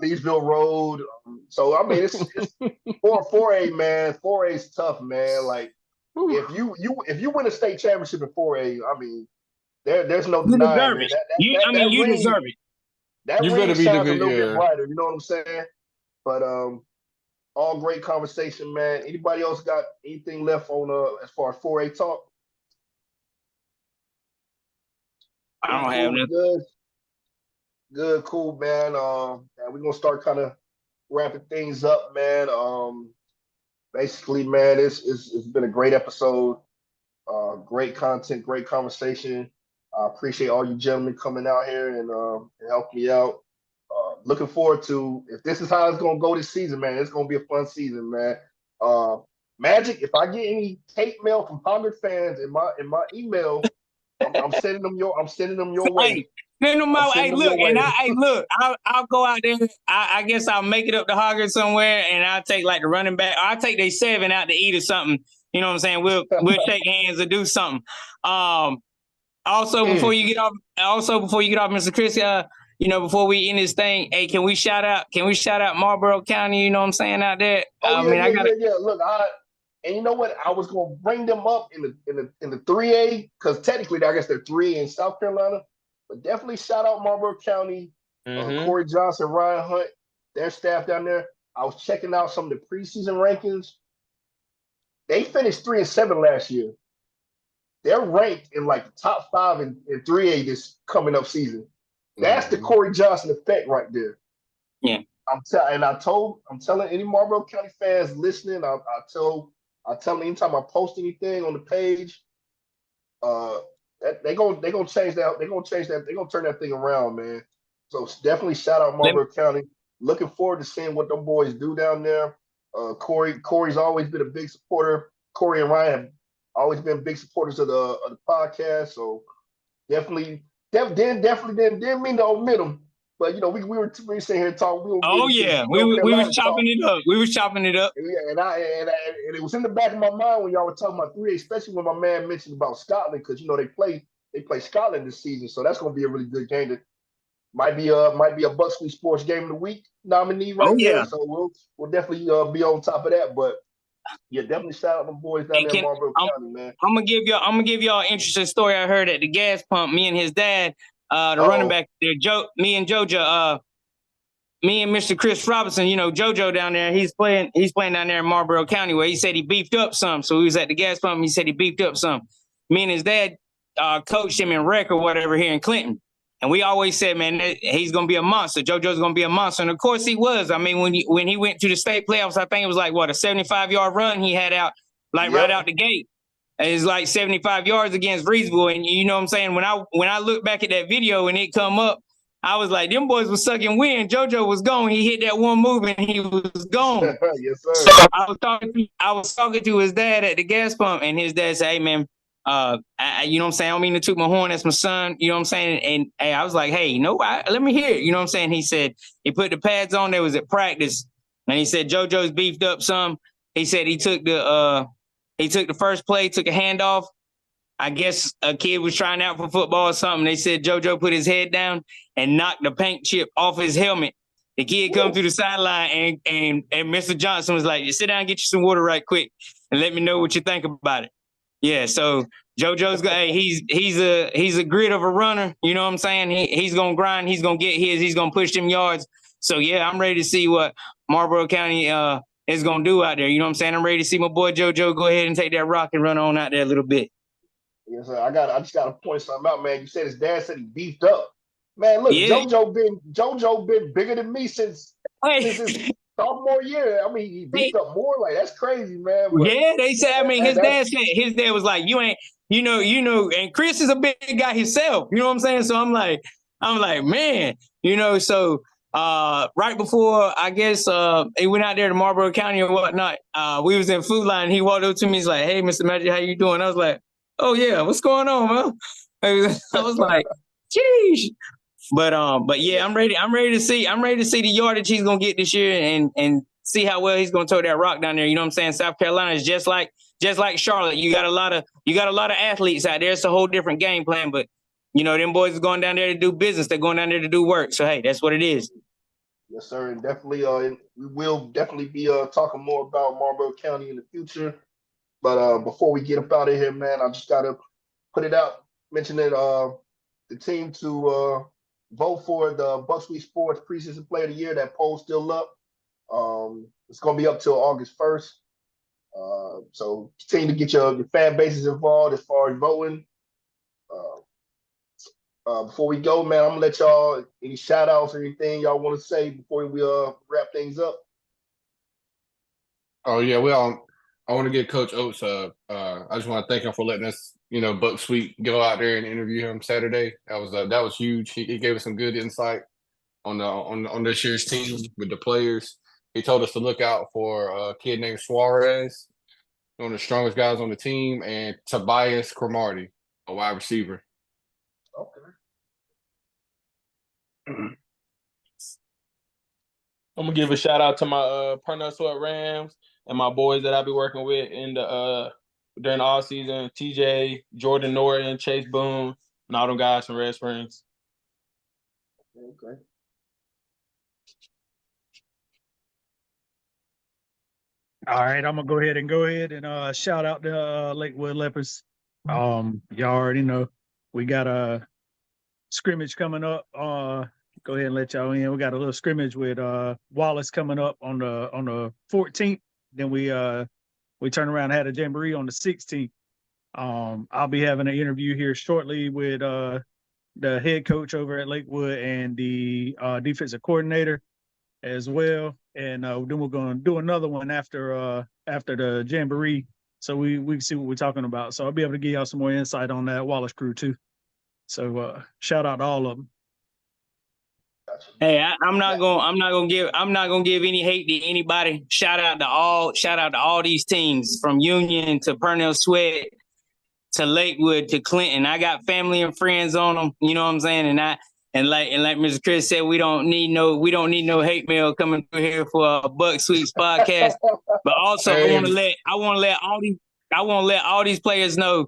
Leesville Road. So I mean, it's 4A, man. 4A is tough, man. Like if you win a state championship in 4A, I mean, there's no denying it. You deserve it. That You ring better be sounds the a good, little bit brighter. You know what I'm saying? But all great conversation, man. Anybody else got anything left on as far as 4A talk? I don't have nothing. Good, cool, man. We're gonna start kind of wrapping things up, man. Basically, man, it's been a great episode. Great content, great conversation. I appreciate all you gentlemen coming out here and helping me out. Looking forward to, if this is how it's gonna go this season, man. It's gonna be a fun season, man. Magic, if I get any tape mail from Hoggard fans in my email, I'm sending them your way. Send them out. Hey, look, I'll go out there. I guess I'll make it up to Hoggard somewhere, and I'll take like the running back. I'll take they 7 out to eat or something. You know what I'm saying? We'll shake hands or do something. Also before you get off, Mr. Chris, before we end this thing, hey, can we shout out Marlboro County? You know what I'm saying, out there? Look, and you know what? I was gonna bring them up in the 3A because technically, I guess they're 3A in South Carolina. But definitely shout out Marlboro County, Corey Johnson, Ryan Hunt, their staff down there. I was checking out some of the preseason rankings. They finished 3-7 last year. They're ranked in like the top 5 in 3A this coming up season. That's the Corey Johnson effect right there. Yeah. I'm telling any Marlboro County fans listening, I tell them anytime I post anything on the page, they're gonna change that. They're gonna turn that thing around, man. So definitely shout out Marlboro County. Looking forward to seeing what them boys do down there. Corey's always been a big supporter. Corey and Ryan have always been big supporters of the podcast. So definitely didn't mean to omit them. But we were sitting here talking. We was chopping it up. We was chopping it up. Yeah, and it was in the back of my mind when y'all were talking about 3A, especially when my man mentioned about Scotland, because they play Scotland this season, so that's going to be a really good game. That might be a Buckley Sports Game of the Week nominee there. So we'll definitely be on top of that. But yeah, definitely shout out the boys down there in Marlboro County, man. I'm gonna give y'all an interesting story I heard at the gas pump. Me and his dad. Running back there, me and Mr. Chris Robinson, JoJo down there, he's playing down there in Marlboro County where he said he beefed up some. So he was at the gas pump and he said he beefed up some. Me and his dad coached him in rec or whatever here in Clinton. And we always said, man, he's going to be a monster. JoJo's going to be a monster. And of course he was. I mean, when he went to the state playoffs, I think it was like, a 75-yard run he had out, right out the gate. is like 75 yards against Reedsville. And you know what I'm saying? When I look back at that video and it come up, I was like, them boys was sucking wind. JoJo was gone. He hit that one move and he was gone. Yes, sir. So I was talking to his dad at the gas pump, and his dad said, "Hey man, you know what I'm saying? I don't mean to toot my horn. That's my son. You know what I'm saying?" And hey, I was like, "Hey, no, let me hear it." You know what I'm saying? He said he put the pads on. They was at practice, and he said JoJo's beefed up some. He said he took the first play, took a handoff. I guess a kid was trying out for football or something. They said JoJo put his head down and knocked the paint chip off his helmet. The kid come through the sideline and Mr. Johnson was like, "Sit down, get you some water right quick, and let me know what you think about it." Yeah, so JoJo's he's a grit of a runner. You know what I'm saying? He's gonna grind. He's gonna get his. He's gonna push them yards. So yeah, I'm ready to see what Marlboro County is gonna do out there. You know what I'm saying? I'm ready to see my boy JoJo go ahead and take that rock and run on out there a little bit. Yes, sir. I just got to point something out, man. You said his dad said he beefed up. Man, look, Yeah. JoJo been bigger than me since his sophomore year. I mean, he beefed up more. Like, that's crazy, man. But, yeah, they said. I mean, his dad was like, "You ain't, you know." And Chris is a big guy himself. You know what I'm saying? So I'm like, man, you know. So right before I guess he went out there to Marlboro County or whatnot, we was in Food Line. He walked up to me. He's like, "Hey, Mr. Magic, how you doing?" I was like, "Oh yeah, what's going on, man?" I was like, "Geez." But yeah, I'm ready to see the yardage he's gonna get this year and see how well he's gonna throw that rock down there. You know what I'm saying? South Carolina is just like Charlotte. You got a lot of athletes out there. It's a whole different game plan, but you know, them boys are going down there to do business. They're going down there to do work. So hey, that's what it is. Yes, sir. And definitely we will definitely be talking more about Marlboro County in the future. But before we get up out of here, man, I just gotta put it out, mention that the team to vote for the Bucks-Wheat Sports Preseason Player of the Year. That poll's still up. It's going to be up till August 1st. So continue to get your fan bases involved as far as voting. Before we go, man, I'm going to let y'all, any shout outs or anything y'all want to say before we wrap things up? Oh, yeah. Well, I want to give Coach Oates, I just want to thank him for letting us, you know, Buck-Sweet go out there and interview him Saturday. That was huge. He gave us some good insight on this year's team with the players. He told us to look out for a kid named Suarez, one of the strongest guys on the team, and Tobias Cromartie, a wide receiver. Okay. I'm gonna give a shout out to my Pernell Sweat Rams and my boys that I'll be working with in the during the all season. TJ, Jordan Norton, Chase Boone, and all them guys from Red Springs. Okay. All right, I'm gonna go ahead and shout out the Lakewood Leopards. Y'all already know we got a scrimmage coming up. Go ahead and let y'all in. We got a little scrimmage with Wallace coming up on the 14th. Then we turn around and had a jamboree on the 16th. I'll be having an interview here shortly with the head coach over at Lakewood and the defensive coordinator as well. And then we're going to do another one after the jamboree, so we can see what we're talking about. So I'll be able to give y'all some more insight on that Wallace crew too. So shout out to all of them. Hey, I'm not gonna give any hate to anybody. Shout out to all these teams, from Union to Pernell Sweat to Lakewood to Clinton. I got family and friends on them. You know what I'm saying? And like Mr. Chris said, we don't need no hate mail coming through here for a Buck Sweets podcast. But also, I want to let all these players know,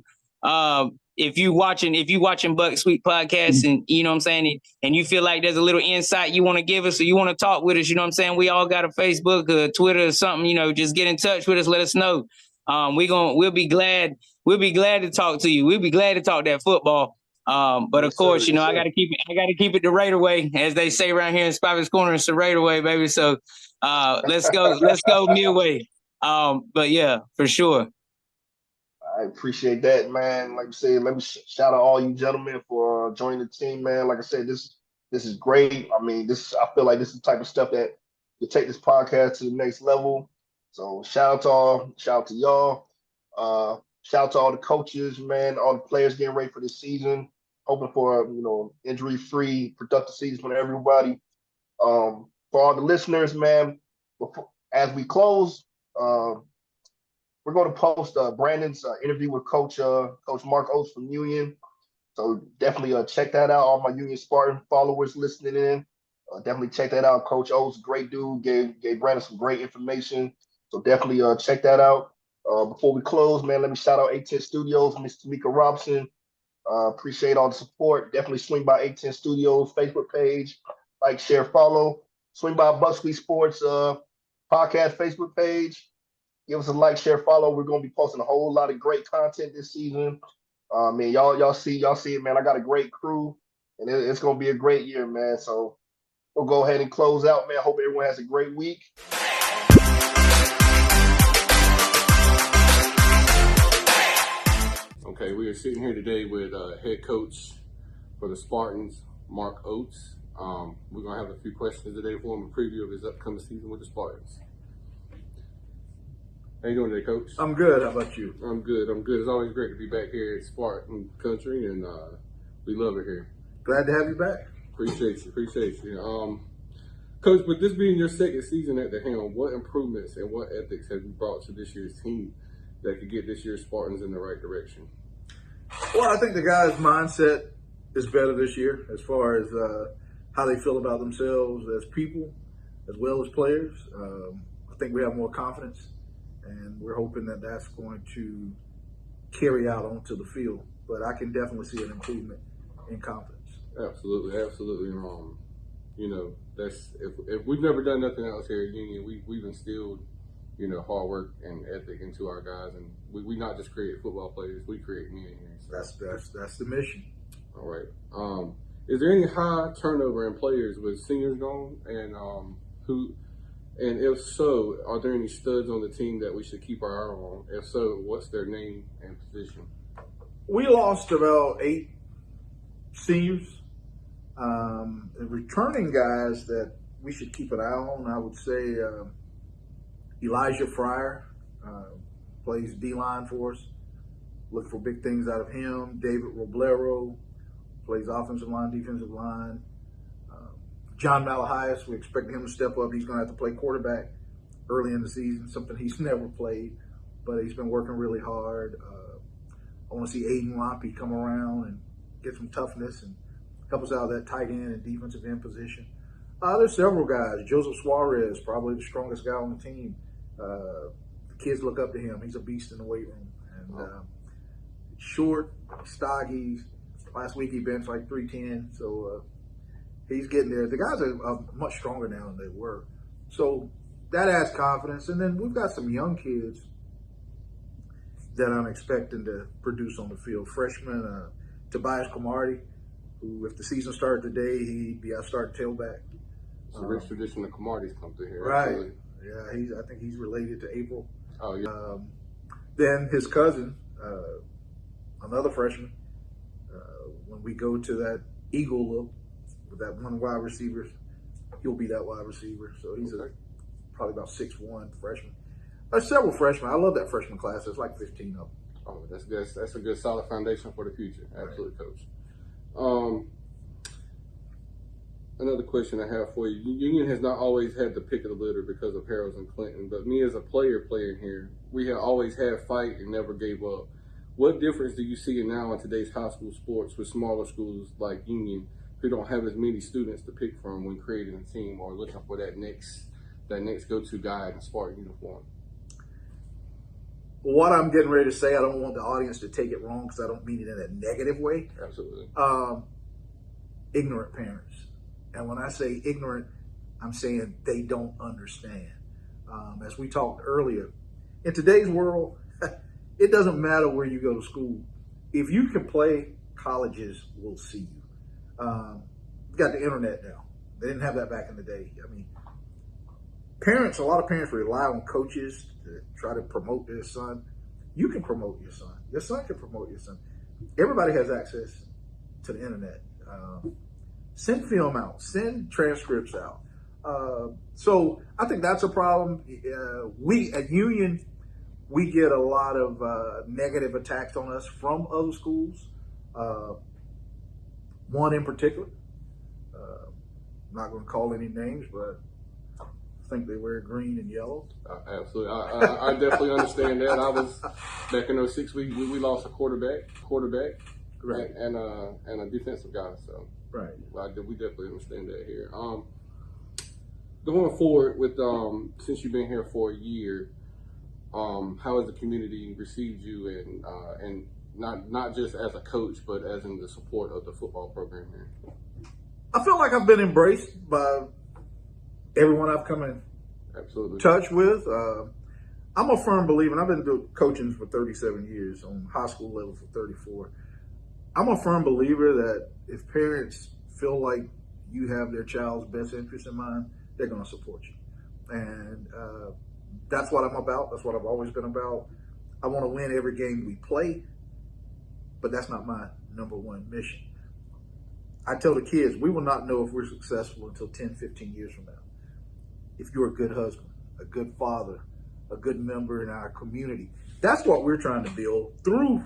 if you watching Buck Sweet podcast, and you know what I'm saying, and you feel like there's a little insight you want to give us, or you want to talk with us, you know what I'm saying, we all got a Facebook or Twitter or something, you know, just get in touch with us, let us know. We'll be glad to talk to you. We'll be glad to talk that football. But of course, you know, I gotta keep it the Raider way, as they say around here in Spivey's Corner. It's the Raider way, baby. So let's go midway. But yeah, for sure. I appreciate that, man. Like I said, let me shout out all you gentlemen for joining the team, man. Like I said, this is great. I mean, I feel like this is the type of stuff that will take this podcast to the next level. So shout out to y'all. Shout out to all the coaches, man, all the players getting ready for this season. Hoping for injury-free, productive season for everybody. For all the listeners, man, as we close, we're going to post Brandon's interview with Coach Mark Oates from Union. So definitely check that out. All my Union Spartan followers listening in, definitely check that out. Coach Oates, great dude, gave Brandon some great information. So definitely check that out. Before we close, man, let me shout out A10 Studios, Miss Tamika Robson. Appreciate all the support. Definitely swing by A10 Studios Facebook page, like, share, follow. Swing by Buck Sweet Sports podcast Facebook page. Give us a like, share, follow. We're gonna be posting a whole lot of great content this season. Man, y'all see it, man. I got a great crew, and it's gonna be a great year, man. So we'll go ahead and close out, man. Hope everyone has a great week. Okay, we are sitting here today with head coach for the Spartans, Mark Oates. We're going to have a few questions today for him, a preview of his upcoming season with the Spartans. How you doing today, Coach? I'm good. How about you? I'm good. It's always great to be back here at Spartan Country, and we love it here. Glad to have you back. Appreciate you. Coach, with this being your second season at the helm, what improvements and what ethics have you brought to this year's team that could get this year's Spartans in the right direction? Well, I think the guys' mindset is better this year as far as how they feel about themselves as people as well as players. I think we have more confidence, and we're hoping that that's going to carry out onto the field. But I can definitely see an improvement in confidence. Absolutely. That's if we've never done nothing else here at Union, we've instilled hard work and ethic into our guys, and we not just create football players, we create men here. So. That's the mission. All right. Is there any high turnover in players with seniors gone, and if so, are there any studs on the team that we should keep our eye on? If so, what's their name and position? We lost about 8 seniors. The returning guys that we should keep an eye on, I would say Elijah Fryer plays D-line for us. Look for big things out of him. David Roblero plays offensive line, defensive line. John Malahias, we expect him to step up. He's going to have to play quarterback early in the season, something he's never played, but he's been working really hard. I want to see Aiden Lompy come around and get some toughness and help us out of that tight end and defensive end position. There's several guys. Joseph Suarez, probably the strongest guy on the team. The kids look up to him. He's a beast in the weight room. And short, stoggy. Last week he benched like 310, so he's getting there. The guys are much stronger now than they were. So that adds confidence. And then we've got some young kids that I'm expecting to produce on the field. Freshman Tobias Camardi, who, if the season started today, he'd be our starting tailback. It's a rich tradition of Camardi's come through here. Right. Absolutely. Yeah, I think he's related to April. Oh, yeah. Then his cousin, another freshman, when we go to that Eagle look with that one wide receiver, he'll be that wide receiver. So he's probably about 6'1" freshman. There's several freshmen. I love that freshman class. There's like 15 of them. Oh, that's good. That's a good solid foundation for the future. Absolutely, Coach. Another question I have for you. Union has not always had the pick of the litter because of Harrells and Clinton, but me as a player playing here, we have always had fight and never gave up. What difference do you see now in today's high school sports with smaller schools like Union who don't have as many students to pick from when creating a team or looking for that next go-to guy in a Spartan uniform? What I'm getting ready to say, I don't want the audience to take it wrong because I don't mean it in a negative way. Absolutely. Ignorant parents. And when I say ignorant, I'm saying they don't understand. As we talked earlier, in today's world, it doesn't matter where you go to school. If you can play, colleges will see you. You got the internet now. They didn't have that back in the day. I mean, a lot of parents rely on coaches to try to promote their son. You can promote your son. Your son can promote your son. Everybody has access to the internet. Send film out. Send transcripts out. So I think that's a problem. We at Union, we get a lot of negative attacks on us from other schools. One in particular, I'm not going to call any names, but I think they wear green and yellow. Absolutely. I definitely understand that. I was back in 06, we lost a quarterback, Right. and a defensive guy. So Right. we definitely understand that here. Going forward with since you've been here for a year, how has the community received you, and not just as a coach, but as in the support of the football program here? I feel like I've been embraced by everyone I've come in Absolutely. touch with. I'm a firm believer, and I've been doing coaching for 37 years, on high school level for 34. I'm a firm believer that if parents feel like you have their child's best interest in mind, they're going to support you. And that's what I'm about. That's what I've always been about. I want to win every game we play, but that's not my number one mission. I tell the kids, we will not know if we're successful until 10, 15 years from now. If you're a good husband, a good father, a good member in our community. That's what we're trying to build through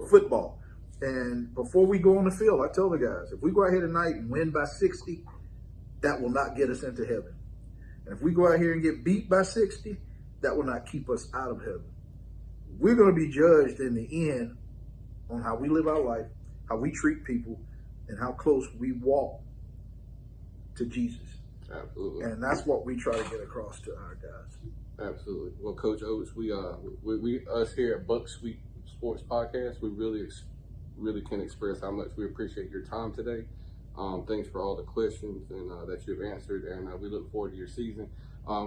football. And before we go on the field, I tell the guys, if we go out here tonight and win by 60, that will not get us into heaven. And if we go out here and get beat by 60, that will not keep us out of heaven. We're going to be judged in the end on how we live our life, how we treat people, and how close we walk to Jesus. Absolutely. And that's what we try to get across to our guys. Absolutely. Well, Coach Oates, we us here at Buck Sweet Sports Podcast, we really can express how much we appreciate your time today. Thanks for all the questions and that you've answered, and we look forward to your season.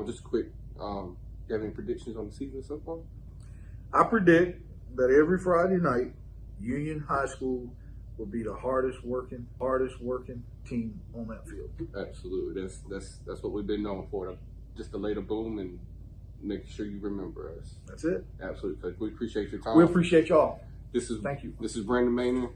Just quick, you have any predictions on the season so far? I predict that every Friday night, Union High School will be the hardest working team on that field. Absolutely. That's what we've been known for. Just to lay the boom and make sure you remember us. That's it. Absolutely, Coach. We appreciate your time. We appreciate y'all. Thank you. This is Brandon Maynard.